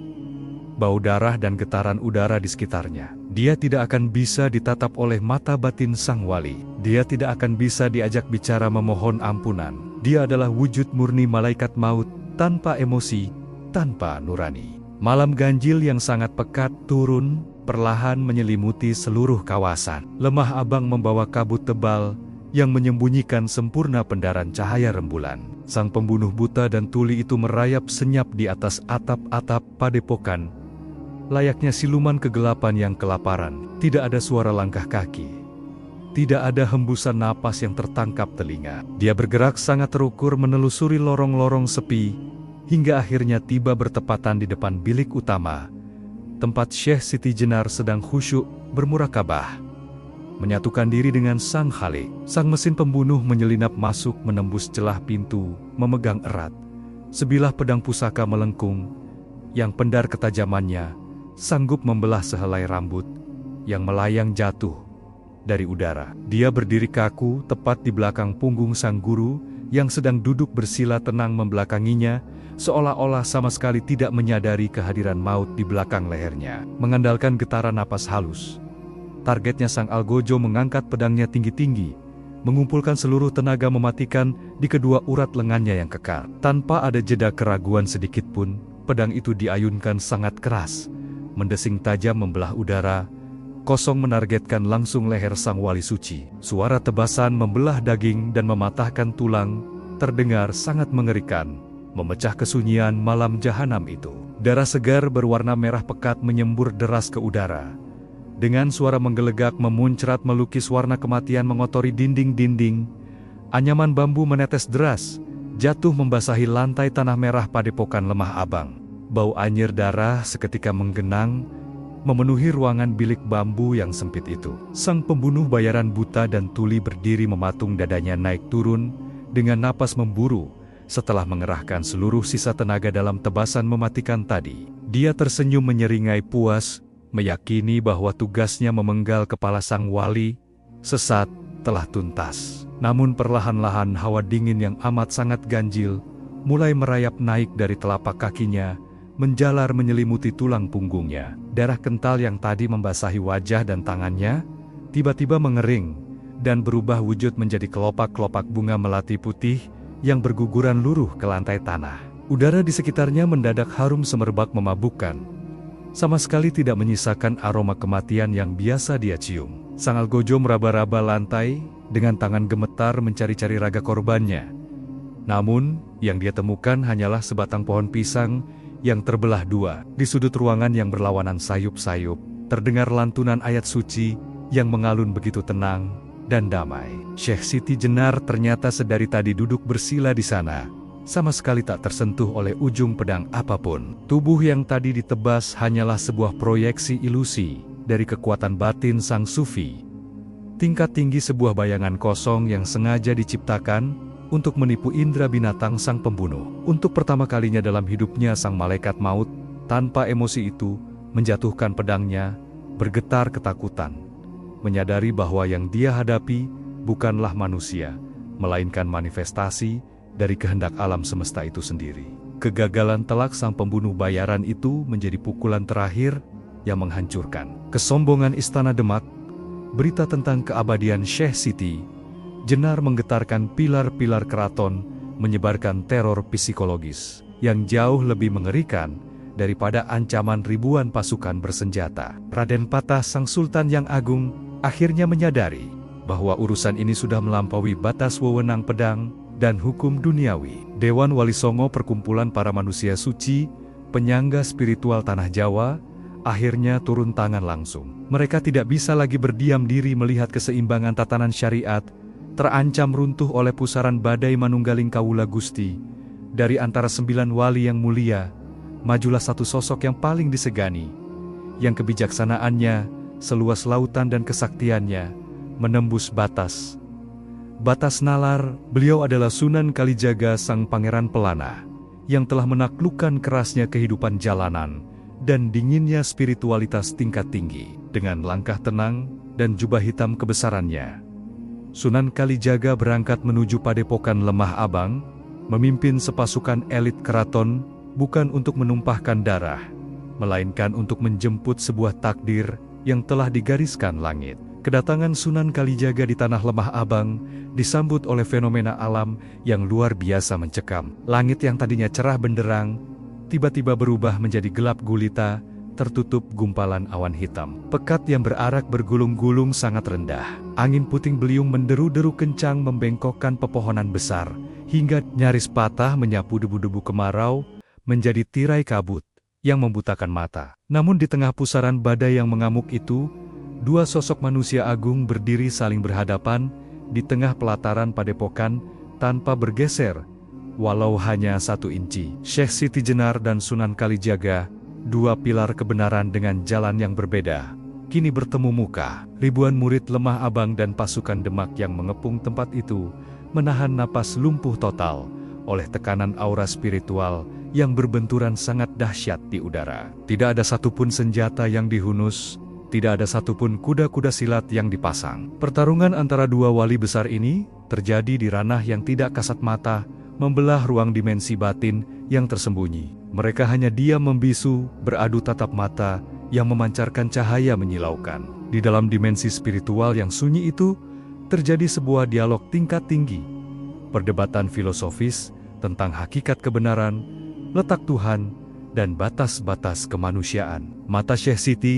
bau darah dan getaran udara di sekitarnya. Dia tidak akan bisa ditatap oleh mata batin sang wali. Dia tidak akan bisa diajak bicara memohon ampunan. Dia adalah wujud murni malaikat maut, tanpa emosi, tanpa nurani. Malam ganjil yang sangat pekat turun, perlahan menyelimuti seluruh kawasan. Lemah Abang membawa kabut tebal yang menyembunyikan sempurna pendaran cahaya rembulan. Sang pembunuh buta dan tuli itu merayap senyap di atas atap-atap padepokan, layaknya siluman kegelapan yang kelaparan. Tidak ada suara langkah kaki, tidak ada hembusan napas yang tertangkap telinga. Dia bergerak sangat terukur menelusuri lorong-lorong sepi, hingga akhirnya tiba bertepatan di depan bilik utama, tempat Syekh Siti Jenar sedang khusyuk bermurakabah, menyatukan diri dengan Sang Khalik. Sang mesin pembunuh menyelinap masuk menembus celah pintu, memegang erat sebilah pedang pusaka melengkung, yang pendar ketajamannya sanggup membelah sehelai rambut yang melayang jatuh dari udara. Dia berdiri kaku tepat di belakang punggung sang guru yang sedang duduk bersila tenang membelakanginya, seolah-olah sama sekali tidak menyadari kehadiran maut di belakang lehernya. Mengandalkan getaran napas halus, targetnya sang algojo mengangkat pedangnya tinggi-tinggi, mengumpulkan seluruh tenaga mematikan di kedua urat lengannya yang kekar. Tanpa ada jeda keraguan sedikit pun, pedang itu diayunkan sangat keras, mendesing tajam membelah udara, kosong menargetkan langsung leher sang wali suci. Suara tebasan membelah daging dan mematahkan tulang terdengar sangat mengerikan, memecah kesunyian malam jahanam itu. Darah segar berwarna merah pekat menyembur deras ke udara. Dengan suara menggelegak memuncrat melukis warna kematian mengotori dinding-dinding. Anyaman bambu menetes deras, jatuh membasahi lantai tanah merah padepokan Lemah Abang. Bau anyir darah seketika menggenang, memenuhi ruangan bilik bambu yang sempit itu. Sang pembunuh bayaran buta dan tuli berdiri mematung dadanya naik turun, dengan napas memburu, setelah mengerahkan seluruh sisa tenaga dalam tebasan mematikan tadi. Dia tersenyum menyeringai puas, meyakini bahwa tugasnya memenggal kepala sang wali sesat telah tuntas. Namun perlahan-lahan hawa dingin yang amat sangat ganjil mulai merayap naik dari telapak kakinya, menjalar menyelimuti tulang punggungnya. Darah kental yang tadi membasahi wajah dan tangannya, tiba-tiba mengering dan berubah wujud menjadi kelopak-kelopak bunga melati putih yang berguguran luruh ke lantai tanah. Udara di sekitarnya mendadak harum semerbak memabukkan, sama sekali tidak menyisakan aroma kematian yang biasa dia cium. Sang algojo meraba-raba lantai, dengan tangan gemetar mencari-cari raga korbannya. Namun, yang dia temukan hanyalah sebatang pohon pisang yang terbelah dua. Di sudut ruangan yang berlawanan sayup-sayup, terdengar lantunan ayat suci yang mengalun begitu tenang dan damai. Syekh Siti Jenar ternyata sedari tadi duduk bersila di sana, sama sekali tak tersentuh oleh ujung pedang apapun. Tubuh yang tadi ditebas hanyalah sebuah proyeksi ilusi dari kekuatan batin sang sufi. Tingkat tinggi sebuah bayangan kosong yang sengaja diciptakan untuk menipu indera binatang sang pembunuh. Untuk pertama kalinya dalam hidupnya sang malaikat maut, tanpa emosi itu, menjatuhkan pedangnya, bergetar ketakutan, menyadari bahwa yang dia hadapi bukanlah manusia, melainkan manifestasi dari kehendak alam semesta itu sendiri. Kegagalan telak sang pembunuh bayaran itu menjadi pukulan terakhir yang menghancurkan kesombongan istana Demak. Berita tentang keabadian Syekh Siti Jenar menggetarkan pilar-pilar keraton, menyebarkan teror psikologis yang jauh lebih mengerikan daripada ancaman ribuan pasukan bersenjata. Raden Patah sang Sultan yang agung akhirnya menyadari bahwa urusan ini sudah melampaui batas wewenang pedang dan hukum duniawi. Dewan Wali Songo, perkumpulan para manusia suci, penyangga spiritual tanah Jawa, akhirnya turun tangan langsung. Mereka tidak bisa lagi berdiam diri melihat keseimbangan tatanan syariat terancam runtuh oleh pusaran badai manunggaling Kawula Gusti. Dari antara 9 wali yang mulia, majulah satu sosok yang paling disegani, yang kebijaksanaannya, seluas lautan dan kesaktiannya, menembus batas. Batas nalar, beliau adalah Sunan Kalijaga sang Pangeran Pelana, yang telah menaklukkan kerasnya kehidupan jalanan dan dinginnya spiritualitas tingkat tinggi. Dengan langkah tenang dan jubah hitam kebesarannya, Sunan Kalijaga berangkat menuju Padepokan Lemah Abang, memimpin sepasukan elit keraton, bukan untuk menumpahkan darah, melainkan untuk menjemput sebuah takdir yang telah digariskan langit. Kedatangan Sunan Kalijaga di tanah Lemah Abang disambut oleh fenomena alam yang luar biasa mencekam. Langit yang tadinya cerah benderang, tiba-tiba berubah menjadi gelap gulita, tertutup gumpalan awan hitam. Pekat yang berarak bergulung-gulung sangat rendah. Angin puting beliung menderu-deru kencang membengkokkan pepohonan besar, hingga nyaris patah menyapu debu-debu kemarau, menjadi tirai kabut yang membutakan mata. Namun di tengah pusaran badai yang mengamuk itu, dua sosok manusia agung berdiri saling berhadapan di tengah pelataran padepokan tanpa bergeser, walau hanya 1 inci. Syekh Siti Jenar dan Sunan Kalijaga, dua pilar kebenaran dengan jalan yang berbeda, kini bertemu muka. Ribuan murid Lemah Abang dan pasukan Demak yang mengepung tempat itu menahan napas lumpuh total oleh tekanan aura spiritual yang berbenturan sangat dahsyat di udara. Tidak ada satupun senjata yang dihunus, tidak ada satupun kuda-kuda silat yang dipasang. Pertarungan antara dua wali besar ini terjadi di ranah yang tidak kasat mata, membelah ruang dimensi batin yang tersembunyi. Mereka hanya diam membisu, beradu tatap mata yang memancarkan cahaya menyilaukan. Di dalam dimensi spiritual yang sunyi itu, terjadi sebuah dialog tingkat tinggi. Perdebatan filosofis tentang hakikat kebenaran, letak Tuhan, dan batas-batas kemanusiaan. Mata Syekh Siti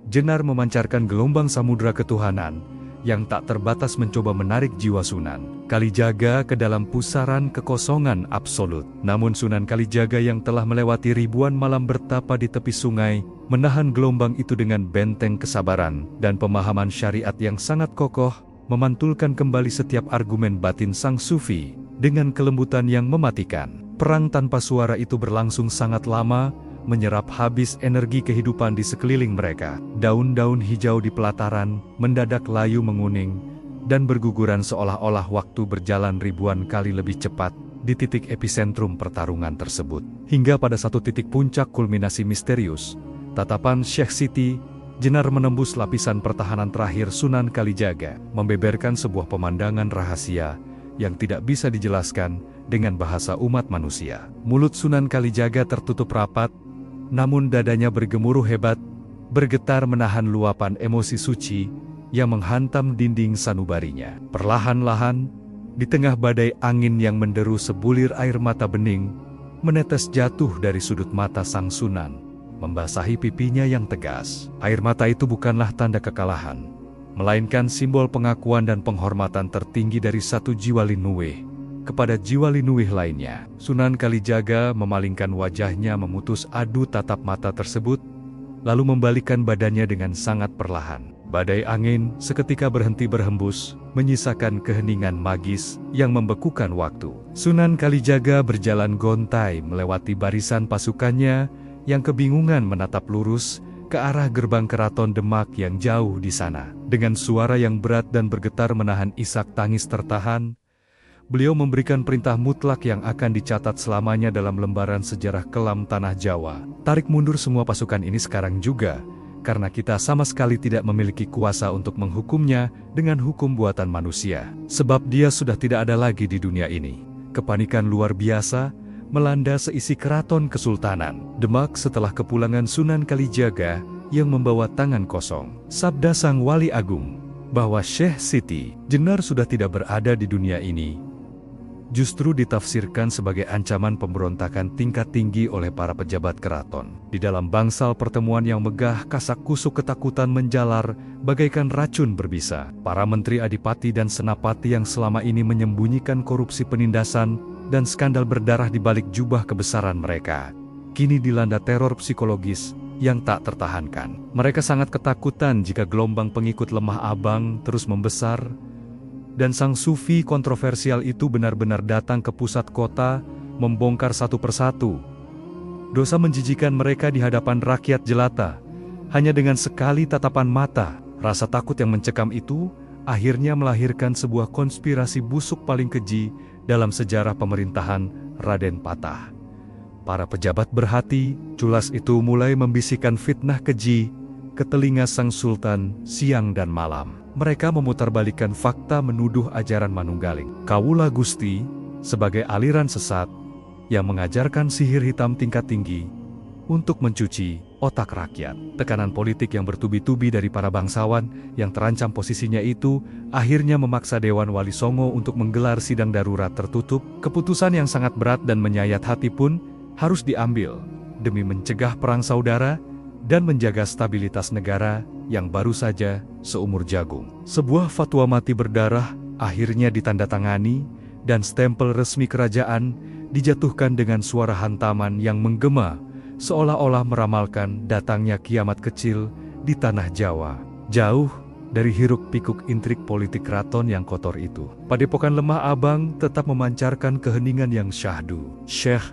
Jenar memancarkan gelombang samudra ketuhanan yang tak terbatas mencoba menarik jiwa Sunan Kalijaga ke dalam pusaran kekosongan absolut. Namun Sunan Kalijaga yang telah melewati ribuan malam bertapa di tepi sungai, menahan gelombang itu dengan benteng kesabaran dan pemahaman syariat yang sangat kokoh, memantulkan kembali setiap argumen batin sang sufi dengan kelembutan yang mematikan. Perang tanpa suara itu berlangsung sangat lama, menyerap habis energi kehidupan di sekeliling mereka. Daun-daun hijau di pelataran mendadak layu menguning dan berguguran seolah-olah waktu berjalan ribuan kali lebih cepat di titik epicentrum pertarungan tersebut. Hingga pada satu titik puncak kulminasi misterius, tatapan Syekh Siti Jenar menembus lapisan pertahanan terakhir Sunan Kalijaga, membeberkan sebuah pemandangan rahasia yang tidak bisa dijelaskan dengan bahasa umat manusia. Mulut Sunan Kalijaga tertutup rapat, namun dadanya bergemuruh hebat, bergetar menahan luapan emosi suci yang menghantam dinding sanubarinya. Perlahan-lahan, di tengah badai angin yang menderu, sebulir air mata bening menetes jatuh dari sudut mata sang Sunan, membasahi pipinya yang tegas. Air mata itu bukanlah tanda kekalahan, melainkan simbol pengakuan dan penghormatan tertinggi dari satu jiwa linuwih kepada jiwa linuwih lainnya. Sunan Kalijaga memalingkan wajahnya memutus adu tatap mata tersebut, lalu membalikkan badannya dengan sangat perlahan. Badai angin seketika berhenti berhembus, menyisakan keheningan magis yang membekukan waktu. Sunan Kalijaga berjalan gontai melewati barisan pasukannya yang kebingungan menatap lurus ke arah gerbang keraton Demak yang jauh di sana. Dengan suara yang berat dan bergetar menahan isak tangis tertahan, beliau memberikan perintah mutlak yang akan dicatat selamanya dalam lembaran sejarah kelam tanah Jawa. Tarik mundur semua pasukan ini sekarang juga, karena kita sama sekali tidak memiliki kuasa untuk menghukumnya dengan hukum buatan manusia. Sebab dia sudah tidak ada lagi di dunia ini. Kepanikan luar biasa melanda seisi keraton kesultanan Demak setelah kepulangan Sunan Kalijaga yang membawa tangan kosong. Sabda sang wali agung bahwa Syekh Siti Jenar sudah tidak berada di dunia ini, justru ditafsirkan sebagai ancaman pemberontakan tingkat tinggi oleh para pejabat keraton. Di dalam bangsal pertemuan yang megah, kasak kusuk ketakutan menjalar bagaikan racun berbisa. Para menteri adipati dan senapati yang selama ini menyembunyikan korupsi penindasan dan skandal berdarah di balik jubah kebesaran mereka, kini dilanda teror psikologis yang tak tertahankan. Mereka sangat ketakutan jika gelombang pengikut lemah abang terus membesar, dan sang sufi kontroversial itu benar-benar datang ke pusat kota, membongkar satu persatu dosa menjijikan mereka di hadapan rakyat jelata. Hanya dengan sekali tatapan mata, rasa takut yang mencekam itu akhirnya melahirkan sebuah konspirasi busuk paling keji dalam sejarah pemerintahan Raden Patah. Para pejabat berhati culas itu mulai membisikkan fitnah keji ke telinga sang sultan siang dan malam. Mereka memutarbalikkan fakta, menuduh ajaran Manunggaling Kawula Gusti sebagai aliran sesat yang mengajarkan sihir hitam tingkat tinggi untuk mencuci otak rakyat. Tekanan politik yang bertubi-tubi dari para bangsawan yang terancam posisinya itu akhirnya memaksa Dewan Wali Songo untuk menggelar sidang darurat tertutup. Keputusan yang sangat berat dan menyayat hati pun harus diambil demi mencegah perang saudara dan menjaga stabilitas negara yang baru saja seumur jagung. Sebuah fatwa mati berdarah akhirnya ditandatangani dan stempel resmi kerajaan dijatuhkan dengan suara hantaman yang menggema, seolah-olah meramalkan datangnya kiamat kecil di tanah Jawa, jauh dari hiruk-pikuk intrik politik keraton yang kotor itu. Padepokan Lemah Abang tetap memancarkan keheningan yang syahdu. Syekh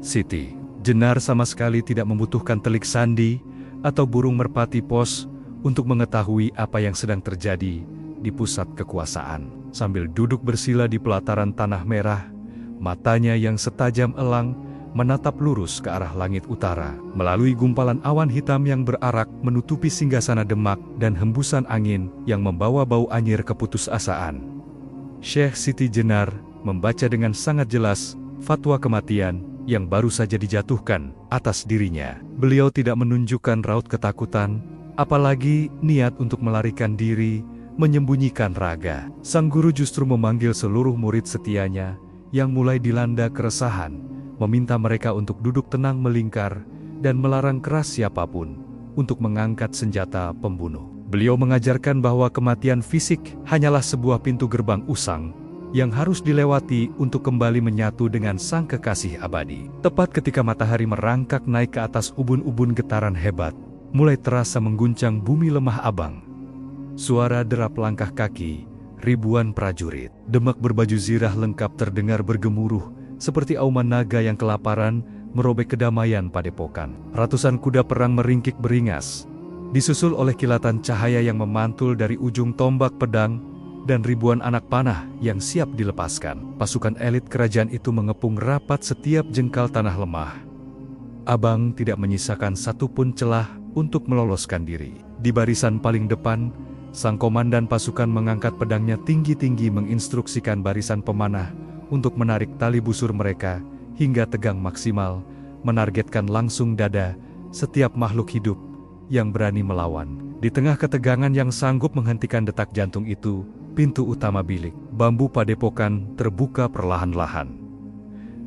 Siti Jenar sama sekali tidak membutuhkan telik sandi atau burung merpati pos untuk mengetahui apa yang sedang terjadi di pusat kekuasaan. Sambil duduk bersila di pelataran tanah merah, matanya yang setajam elang menatap lurus ke arah langit utara. Melalui gumpalan awan hitam yang berarak menutupi singgasana Demak dan hembusan angin yang membawa bau anyir keputusasaan, Syekh Siti Jenar membaca dengan sangat jelas fatwa kematian yang baru saja dijatuhkan atas dirinya. Beliau tidak menunjukkan raut ketakutan, apalagi niat untuk melarikan diri, menyembunyikan raga. Sang guru justru memanggil seluruh murid setianya yang mulai dilanda keresahan, meminta mereka untuk duduk tenang melingkar dan melarang keras siapapun untuk mengangkat senjata pembunuh. Beliau mengajarkan bahwa kematian fisik hanyalah sebuah pintu gerbang usang yang harus dilewati untuk kembali menyatu dengan sang kekasih abadi. Tepat ketika matahari merangkak naik ke atas ubun-ubun, getaran hebat mulai terasa mengguncang bumi Lemah Abang. Suara derap langkah kaki ribuan prajurit Demak berbaju zirah lengkap terdengar bergemuruh seperti auman naga yang kelaparan merobek kedamaian padepokan. Ratusan kuda perang meringkik beringas, disusul oleh kilatan cahaya yang memantul dari ujung tombak pedang dan ribuan anak panah yang siap dilepaskan. Pasukan elit kerajaan itu mengepung rapat setiap jengkal tanah Lemah Abang, tidak menyisakan satupun celah untuk meloloskan diri. Di barisan paling depan, sang komandan pasukan mengangkat pedangnya tinggi-tinggi menginstruksikan barisan pemanah untuk menarik tali busur mereka hingga tegang maksimal, menargetkan langsung dada setiap makhluk hidup yang berani melawan. Di tengah ketegangan yang sanggup menghentikan detak jantung itu, pintu utama bilik bambu padepokan terbuka perlahan-lahan.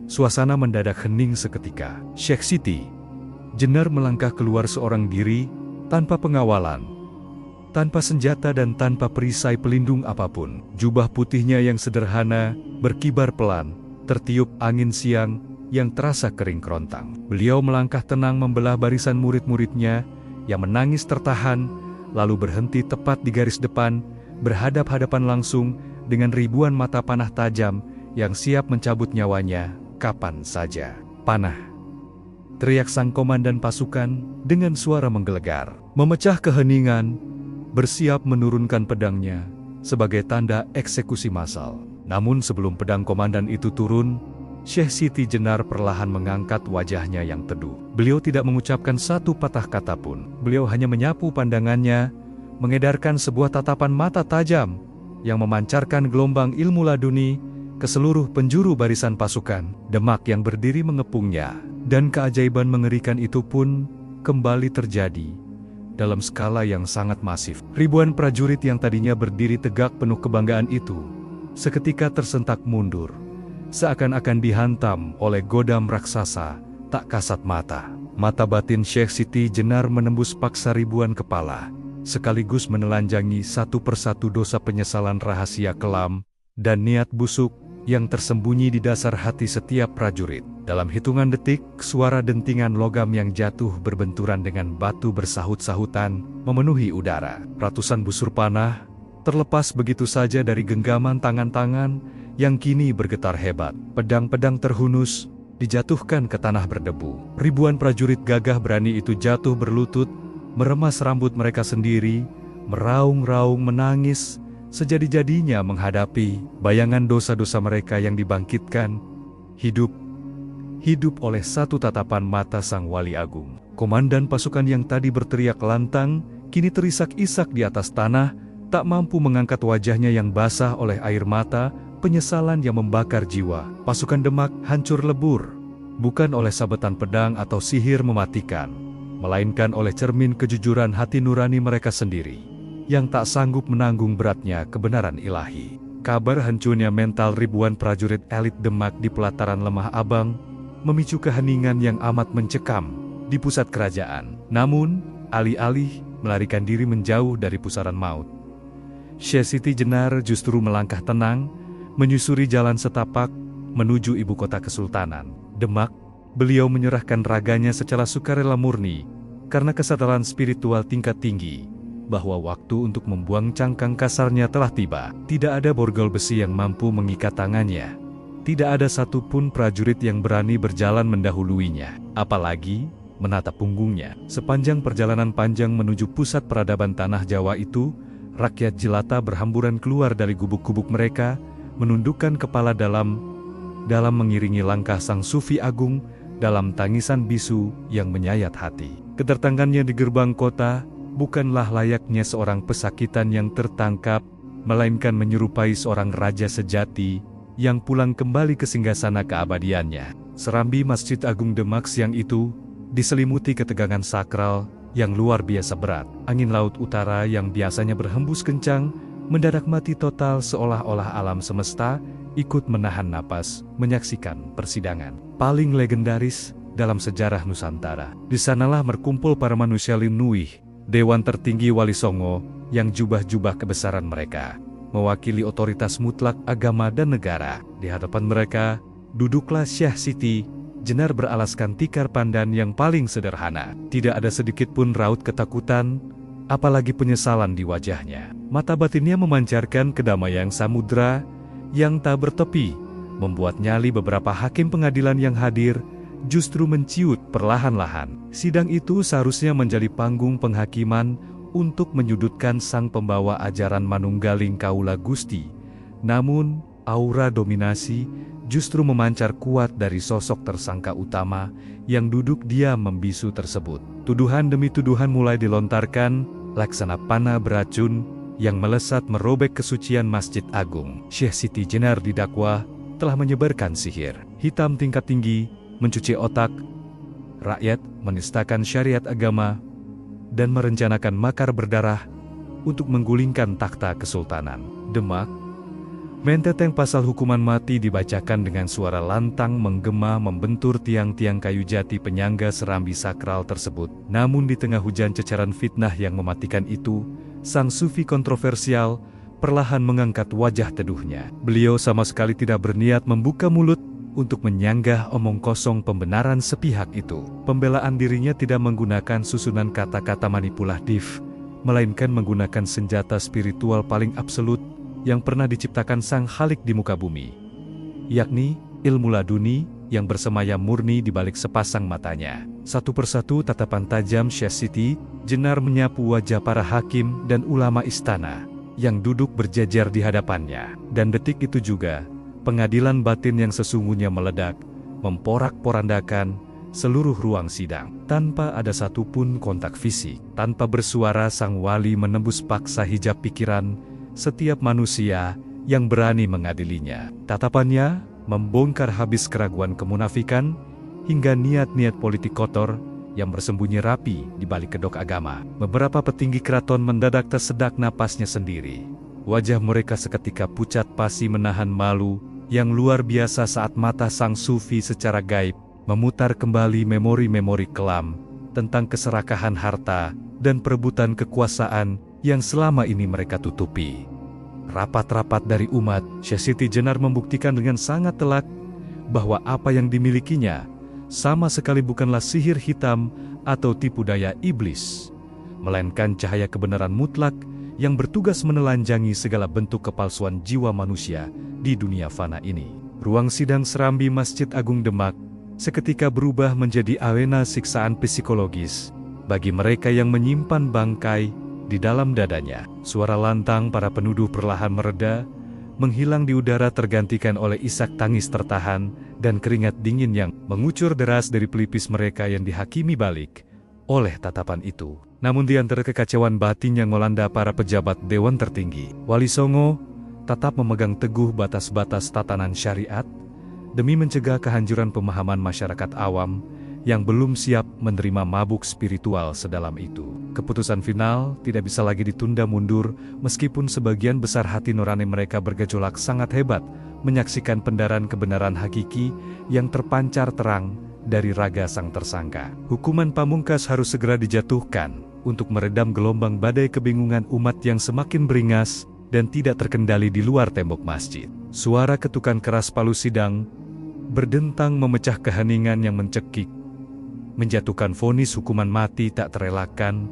Suasana mendadak hening seketika. Syekh Siti Jenar melangkah keluar seorang diri, tanpa pengawalan, tanpa senjata dan tanpa perisai pelindung apapun. Jubah putihnya yang sederhana berkibar pelan, tertiup angin siang yang terasa kering kerontang. Beliau melangkah tenang membelah barisan murid-muridnya yang menangis tertahan, lalu berhenti tepat di garis depan, berhadap-hadapan langsung dengan ribuan mata panah tajam yang siap mencabut nyawanya kapan saja. Panah! Teriak sang komandan pasukan dengan suara menggelegar. Memecah keheningan, bersiap menurunkan pedangnya sebagai tanda eksekusi massal. Namun sebelum pedang komandan itu turun, Syekh Siti Jenar perlahan mengangkat wajahnya yang teduh. Beliau tidak mengucapkan satu patah kata pun. Beliau hanya menyapu pandangannya, mengedarkan sebuah tatapan mata tajam yang memancarkan gelombang ilmu laduni ke seluruh penjuru barisan pasukan Demak yang berdiri mengepungnya. Dan keajaiban mengerikan itu pun kembali terjadi dalam skala yang sangat masif. Ribuan prajurit yang tadinya berdiri tegak penuh kebanggaan itu seketika tersentak mundur, seakan-akan dihantam oleh godam raksasa tak kasat mata. Mata batin Syekh Siti Jenar menembus paksa ribuan kepala, sekaligus menelanjangi satu persatu dosa penyesalan rahasia kelam dan niat busuk yang tersembunyi di dasar hati setiap prajurit. Dalam hitungan detik, suara dentingan logam yang jatuh berbenturan dengan batu bersahut-sahutan memenuhi udara. Ratusan busur panah terlepas begitu saja dari genggaman tangan-tangan yang kini bergetar hebat. Pedang-pedang terhunus dijatuhkan ke tanah berdebu. Ribuan prajurit gagah berani itu jatuh berlutut, meremas rambut mereka sendiri, meraung-raung menangis, sejadi-jadinya menghadapi bayangan dosa-dosa mereka yang dibangkitkan hidup oleh satu tatapan mata Sang Wali Agung. Komandan pasukan yang tadi berteriak lantang, kini terisak-isak di atas tanah, tak mampu mengangkat wajahnya yang basah oleh air mata, penyesalan yang membakar jiwa. Pasukan Demak hancur lebur, bukan oleh sabetan pedang atau sihir mematikan, melainkan oleh cermin kejujuran hati nurani mereka sendiri, yang tak sanggup menanggung beratnya kebenaran ilahi. Kabar hancurnya mental ribuan prajurit elit Demak di pelataran Lemah Abang memicu keheningan yang amat mencekam di pusat kerajaan. Namun, alih-alih melarikan diri menjauh dari pusaran maut, Syekh Siti Jenar justru melangkah tenang, menyusuri jalan setapak menuju ibu kota kesultanan, Demak. Beliau menyerahkan raganya secara sukarela murni, karena kesadaran spiritual tingkat tinggi, bahwa waktu untuk membuang cangkang kasarnya telah tiba. Tidak ada borgol besi yang mampu mengikat tangannya. Tidak ada satupun prajurit yang berani berjalan mendahuluinya, apalagi menatap punggungnya. Sepanjang perjalanan panjang menuju pusat peradaban tanah Jawa itu, rakyat jelata berhamburan keluar dari gubuk-gubuk mereka, menundukkan kepala dalam mengiringi langkah Sang Sufi Agung dalam tangisan bisu yang menyayat hati. Kedatangannya di gerbang kota bukanlah layaknya seorang pesakitan yang tertangkap, melainkan menyerupai seorang raja sejati yang pulang kembali ke singgasana keabadiannya. Serambi Masjid Agung Demak siang itu diselimuti ketegangan sakral yang luar biasa berat. Angin laut utara yang biasanya berhembus kencang mendadak mati total, seolah-olah alam semesta ikut menahan napas menyaksikan persidangan paling legendaris dalam sejarah Nusantara. Di sanalah berkumpul para manusia Linuih, Dewan tertinggi Wali Songo, yang jubah-jubah kebesaran mereka mewakili otoritas mutlak agama dan negara. Di hadapan mereka, duduklah Syekh Siti Jenar beralaskan tikar pandan yang paling sederhana. Tidak ada sedikit pun raut ketakutan, apalagi penyesalan di wajahnya. Mata batinnya memancarkan kedamaian samudra yang tak bertepi, membuat nyali beberapa hakim pengadilan yang hadir justru menciut perlahan-lahan. Sidang itu seharusnya menjadi panggung penghakiman untuk menyudutkan sang pembawa ajaran manunggaling Kaula Gusti. Namun, aura dominasi justru memancar kuat dari sosok tersangka utama yang duduk diam membisu tersebut. Tuduhan demi tuduhan mulai dilontarkan, laksana panah beracun yang melesat merobek kesucian Masjid Agung. Syekh Siti Jenar didakwa telah menyebarkan sihir hitam tingkat tinggi, mencuci otak rakyat, menistakan syariat agama, dan merencanakan makar berdarah untuk menggulingkan takhta kesultanan Demak. Menteteng pasal hukuman mati dibacakan dengan suara lantang menggema membentur tiang-tiang kayu jati penyangga serambi sakral tersebut. Namun di tengah hujan ceceran fitnah yang mematikan itu, sang sufi kontroversial perlahan mengangkat wajah teduhnya. Beliau sama sekali tidak berniat membuka mulut untuk menyanggah omong kosong pembenaran sepihak itu. Pembelaan dirinya tidak menggunakan susunan kata-kata manipulatif, melainkan menggunakan senjata spiritual paling absolut yang pernah diciptakan Sang Khalik di muka bumi, yakni ilmu laduni yang bersemayam murni di balik sepasang matanya. Satu persatu tatapan tajam Syekh Siti Jenar menyapu wajah para hakim dan ulama istana yang duduk berjejer di hadapannya. Dan detik itu juga, pengadilan batin yang sesungguhnya meledak, memporak-porandakan seluruh ruang sidang. Tanpa ada satupun kontak fisik, tanpa bersuara, sang wali menembus paksa hijab pikiran setiap manusia yang berani mengadilinya. Tatapannya membongkar habis keraguan kemunafikan hingga niat-niat politik kotor yang bersembunyi rapi di balik kedok agama. Beberapa petinggi keraton mendadak tersedak napasnya sendiri. Wajah mereka seketika pucat pasi menahan malu yang luar biasa saat mata sang sufi secara gaib memutar kembali memori-memori kelam tentang keserakahan harta dan perebutan kekuasaan yang selama ini mereka tutupi. rapat-rapat dari umat, Syekh Siti Jenar membuktikan dengan sangat telak bahwa apa yang dimilikinya sama sekali bukanlah sihir hitam atau tipu daya iblis, melainkan cahaya kebenaran mutlak yang bertugas menelanjangi segala bentuk kepalsuan jiwa manusia di dunia fana ini. Ruang sidang Serambi Masjid Agung Demak seketika berubah menjadi arena siksaan psikologis bagi mereka yang menyimpan bangkai di dalam dadanya. Suara lantang para penuduh perlahan mereda, menghilang di udara tergantikan oleh isak tangis tertahan dan keringat dingin yang mengucur deras dari pelipis mereka yang dihakimi balik oleh tatapan itu. Namun di antara kekacauan batin yang melanda para pejabat Dewan tertinggi, Wali Songo tetap memegang teguh batas-batas tatanan syariat demi mencegah kehancuran pemahaman masyarakat awam yang belum siap menerima mabuk spiritual sedalam itu. Keputusan final tidak bisa lagi ditunda mundur meskipun sebagian besar hati nurani mereka bergejolak sangat hebat menyaksikan pendaran kebenaran hakiki yang terpancar terang dari raga sang tersangka. Hukuman pamungkas harus segera dijatuhkan untuk meredam gelombang badai kebingungan umat yang semakin beringas dan tidak terkendali di luar tembok masjid. Suara ketukan keras palu sidang berdentang memecah keheningan yang mencekik, menjatuhkan vonis hukuman mati tak terelakkan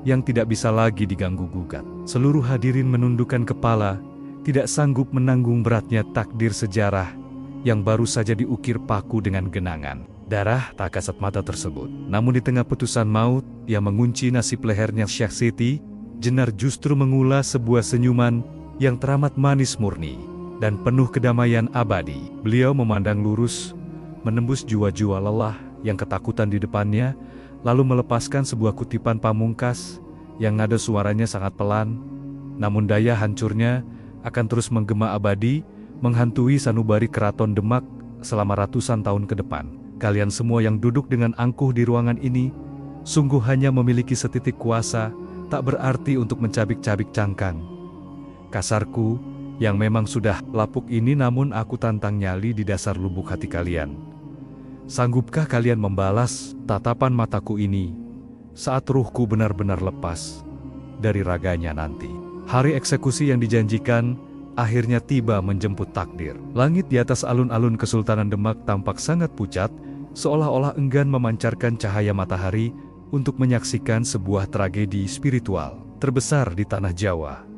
yang tidak bisa lagi diganggu-gugat. Seluruh hadirin menundukkan kepala, tidak sanggup menanggung beratnya takdir sejarah yang baru saja diukir paku dengan genangan. Darah tak kasat mata tersebut. Namun di tengah putusan maut yang mengunci nasib lehernya Syekh Siti Jenar justru mengulas sebuah senyuman yang teramat manis murni dan penuh kedamaian abadi. Beliau memandang lurus, menembus jua-jua lelah yang ketakutan di depannya, lalu melepaskan sebuah kutipan pamungkas yang nada suaranya sangat pelan, namun daya hancurnya akan terus menggema abadi, menghantui sanubari keraton Demak selama ratusan tahun ke depan. Kalian semua yang duduk dengan angkuh di ruangan ini, sungguh hanya memiliki setitik kuasa, tak berarti untuk mencabik-cabik cangkang. Kasarku, yang memang sudah lapuk ini namun aku tantang nyali di dasar lubuk hati kalian. Sanggupkah kalian membalas tatapan mataku ini saat ruhku benar-benar lepas dari raganya nanti? Hari eksekusi yang dijanjikan akhirnya tiba menjemput takdir. Langit di atas alun-alun Kesultanan Demak tampak sangat pucat, seolah-olah enggan memancarkan cahaya matahari untuk menyaksikan sebuah tragedi spiritual terbesar di tanah Jawa.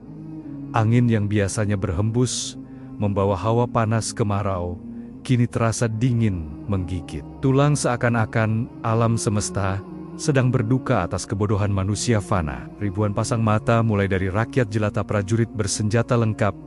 Angin yang biasanya berhembus, membawa hawa panas kemarau, kini terasa dingin menggigit. Tulang seakan-akan alam semesta sedang berduka atas kebodohan manusia fana. Ribuan pasang mata mulai dari rakyat jelata prajurit bersenjata lengkap,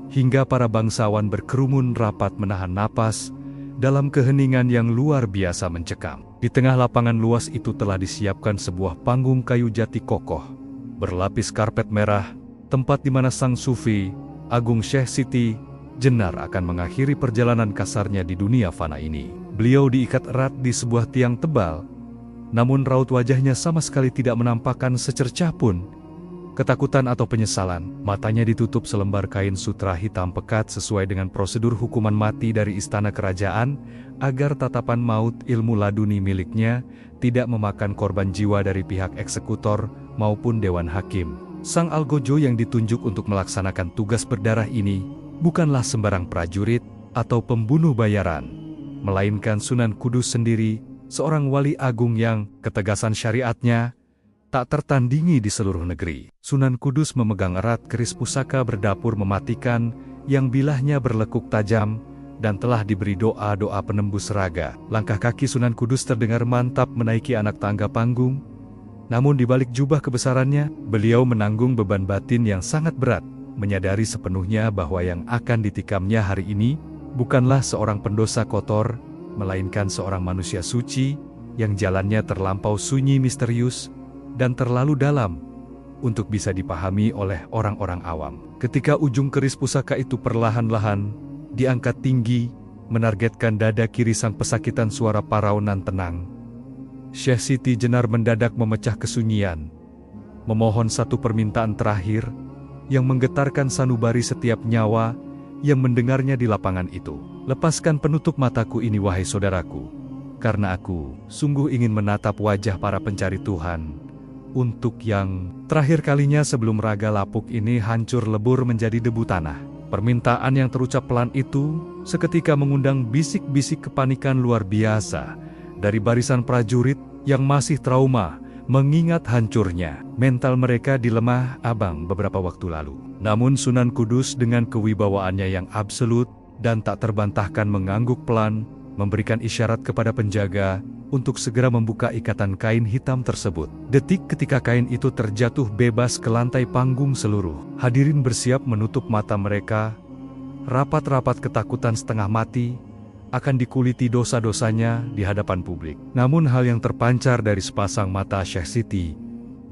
hingga para bangsawan berkerumun rapat menahan napas dalam keheningan yang luar biasa mencekam. Di tengah lapangan luas itu telah disiapkan sebuah panggung kayu jati kokoh, berlapis karpet merah, tempat di mana sang sufi, Agung Syekh Siti Jenar akan mengakhiri perjalanan kasarnya di dunia fana ini. Beliau diikat erat di sebuah tiang tebal, namun raut wajahnya sama sekali tidak menampakkan secercah pun ketakutan atau penyesalan. Matanya ditutup selembar kain sutra hitam pekat sesuai dengan prosedur hukuman mati dari istana kerajaan, agar tatapan maut ilmu laduni miliknya tidak memakan korban jiwa dari pihak eksekutor maupun dewan hakim. Sang algojo yang ditunjuk untuk melaksanakan tugas berdarah ini bukanlah sembarang prajurit atau pembunuh bayaran, melainkan Sunan Kudus sendiri, seorang wali agung yang ketegasan syariatnya tak tertandingi di seluruh negeri. Sunan Kudus memegang erat keris pusaka berdapur mematikan yang bilahnya berlekuk tajam dan telah diberi doa-doa penembus raga. Langkah kaki Sunan Kudus terdengar mantap menaiki anak tangga panggung, namun di balik jubah kebesarannya, beliau menanggung beban batin yang sangat berat, menyadari sepenuhnya bahwa yang akan ditikamnya hari ini bukanlah seorang pendosa kotor, melainkan seorang manusia suci yang jalannya terlampau sunyi misterius dan terlalu dalam untuk bisa dipahami oleh orang-orang awam. Ketika ujung keris pusaka itu perlahan-lahan diangkat tinggi, menargetkan dada kiri sang pesakitan suara paraunan tenang, Syekh Siti Jenar mendadak memecah kesunyian, memohon satu permintaan terakhir yang menggetarkan sanubari setiap nyawa yang mendengarnya di lapangan itu. Lepaskan penutup mataku ini wahai saudaraku, karena aku sungguh ingin menatap wajah para pencari Tuhan untuk yang terakhir kalinya sebelum raga lapuk ini hancur lebur menjadi debu tanah. Permintaan yang terucap pelan itu seketika mengundang bisik-bisik kepanikan luar biasa dari barisan prajurit yang masih trauma mengingat hancurnya mental mereka di Lemah Abang beberapa waktu lalu. Namun Sunan Kudus dengan kewibawaannya yang absolut dan tak terbantahkan mengangguk pelan, memberikan isyarat kepada penjaga untuk segera membuka ikatan kain hitam tersebut. Detik ketika kain itu terjatuh bebas ke lantai panggung seluruh hadirin bersiap menutup mata mereka, rapat-rapat ketakutan setengah mati akan dikuliti dosa-dosanya di hadapan publik. Namun hal yang terpancar dari sepasang mata Syekh Siti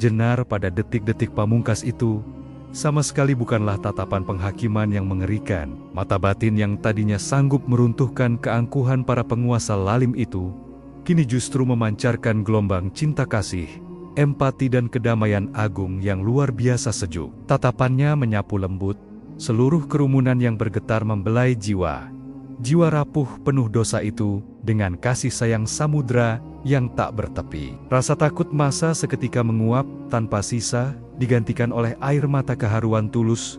Jenar pada detik-detik pamungkas itu sama sekali bukanlah tatapan penghakiman yang mengerikan. Mata batin yang tadinya sanggup meruntuhkan keangkuhan para penguasa lalim itu, kini justru memancarkan gelombang cinta kasih, empati dan kedamaian agung yang luar biasa sejuk. Tatapannya menyapu lembut seluruh kerumunan yang bergetar membelai jiwa. Jiwa rapuh penuh dosa itu dengan kasih sayang samudra yang tak bertepi. Rasa takut masa seketika menguap tanpa sisa, digantikan oleh air mata keharuan tulus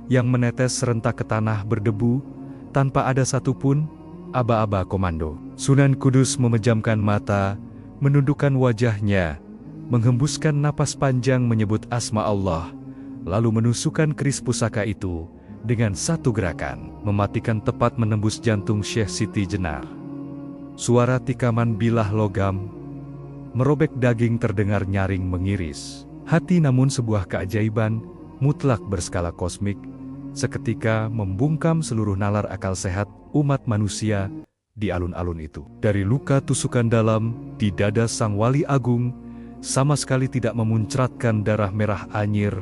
yang menetes serentak ke tanah berdebu tanpa ada satupun aba-aba komando. Sunan Kudus memejamkan mata, menundukkan wajahnya, menghembuskan napas panjang menyebut asma Allah, lalu menusukkan keris pusaka itu dengan satu gerakan, mematikan tepat menembus jantung Syekh Siti Jenar. Suara tikaman bilah logam merobek daging terdengar nyaring mengiris hati, namun sebuah keajaiban mutlak berskala kosmik seketika membungkam seluruh nalar akal sehat umat manusia di alun-alun itu. Dari luka tusukan dalam di dada sang wali agung sama sekali tidak memuncratkan darah merah anyir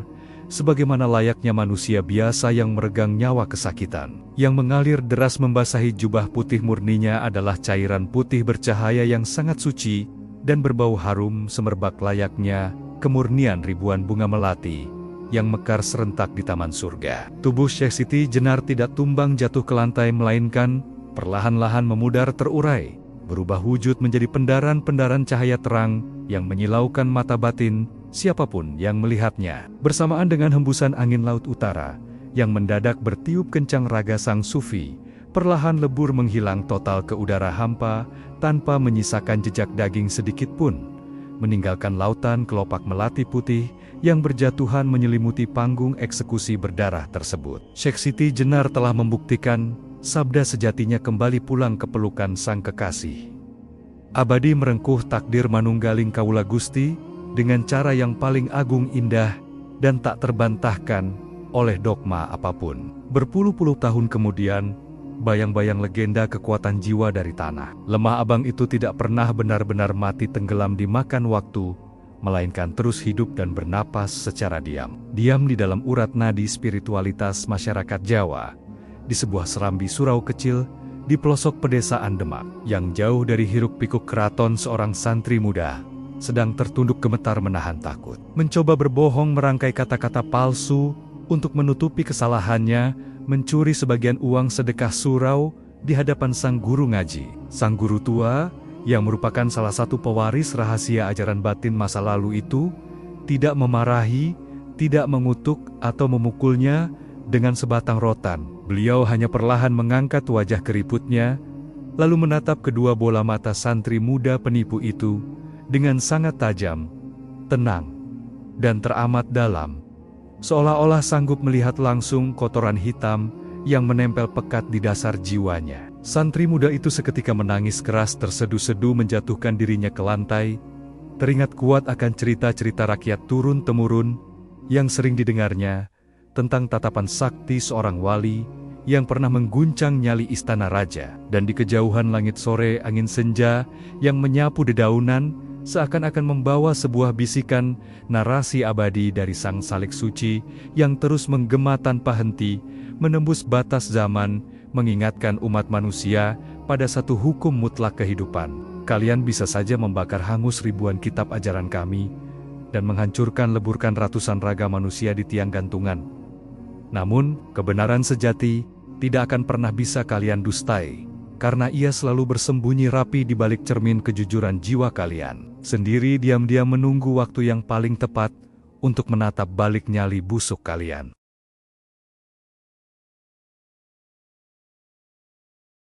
sebagaimana layaknya manusia biasa yang meregang nyawa kesakitan. Yang mengalir deras membasahi jubah putih murninya adalah cairan putih bercahaya yang sangat suci dan berbau harum semerbak layaknya kemurnian ribuan bunga melati yang mekar serentak di taman surga. Tubuh Syekh Siti Jenar tidak tumbang jatuh ke lantai melainkan perlahan-lahan memudar terurai, berubah wujud menjadi pendaran-pendaran cahaya terang yang menyilaukan mata batin siapapun yang melihatnya. Bersamaan dengan hembusan angin laut utara yang mendadak bertiup kencang raga sang sufi, perlahan lebur menghilang total ke udara hampa tanpa menyisakan jejak daging sedikit pun, meninggalkan lautan kelopak melati putih yang berjatuhan menyelimuti panggung eksekusi berdarah tersebut. Syekh Siti Jenar telah membuktikan sabda sejatinya kembali pulang ke pelukan sang kekasih. Abadi merengkuh takdir manunggaling Kawula Gusti dengan cara yang paling agung, indah, dan tak terbantahkan oleh dogma apapun. Berpuluh-puluh tahun kemudian, bayang-bayang legenda kekuatan jiwa dari tanah Lemah Abang itu tidak pernah benar-benar mati tenggelam dimakan waktu, melainkan terus hidup dan bernapas secara diam. Diam di dalam urat nadi spiritualitas masyarakat Jawa, di sebuah serambi surau kecil di pelosok pedesaan Demak, yang jauh dari hiruk-pikuk keraton. Seorang santri muda sedang tertunduk gemetar menahan takut, mencoba berbohong merangkai kata-kata palsu untuk menutupi kesalahannya, mencuri sebagian uang sedekah surau di hadapan sang guru ngaji. Sang guru tua, yang merupakan salah satu pewaris rahasia ajaran batin masa lalu itu, tidak memarahi, tidak mengutuk atau memukulnya dengan sebatang rotan. Beliau hanya perlahan mengangkat wajah keriputnya, lalu menatap kedua bola mata santri muda penipu itu dengan sangat tajam, tenang, dan teramat dalam, seolah-olah sanggup melihat langsung kotoran hitam yang menempel pekat di dasar jiwanya. Santri muda itu seketika menangis keras, tersedu-sedu menjatuhkan dirinya ke lantai, teringat kuat akan cerita-cerita rakyat turun-temurun yang sering didengarnya tentang tatapan sakti seorang wali yang pernah mengguncang nyali istana raja. Dan di kejauhan langit sore, angin senja yang menyapu dedaunan seakan-akan membawa sebuah bisikan narasi abadi dari sang salik suci yang terus menggema tanpa henti, menembus batas zaman, mengingatkan umat manusia pada satu hukum mutlak kehidupan. Kalian bisa saja membakar hangus ribuan kitab ajaran kami dan menghancurkan leburkan ratusan raga manusia di tiang gantungan. Namun, kebenaran sejati tidak akan pernah bisa kalian dustai, karena ia selalu bersembunyi rapi di balik cermin kejujuran jiwa kalian. Sendiri diam-diam menunggu waktu yang paling tepat untuk menatap balik nyali busuk kalian.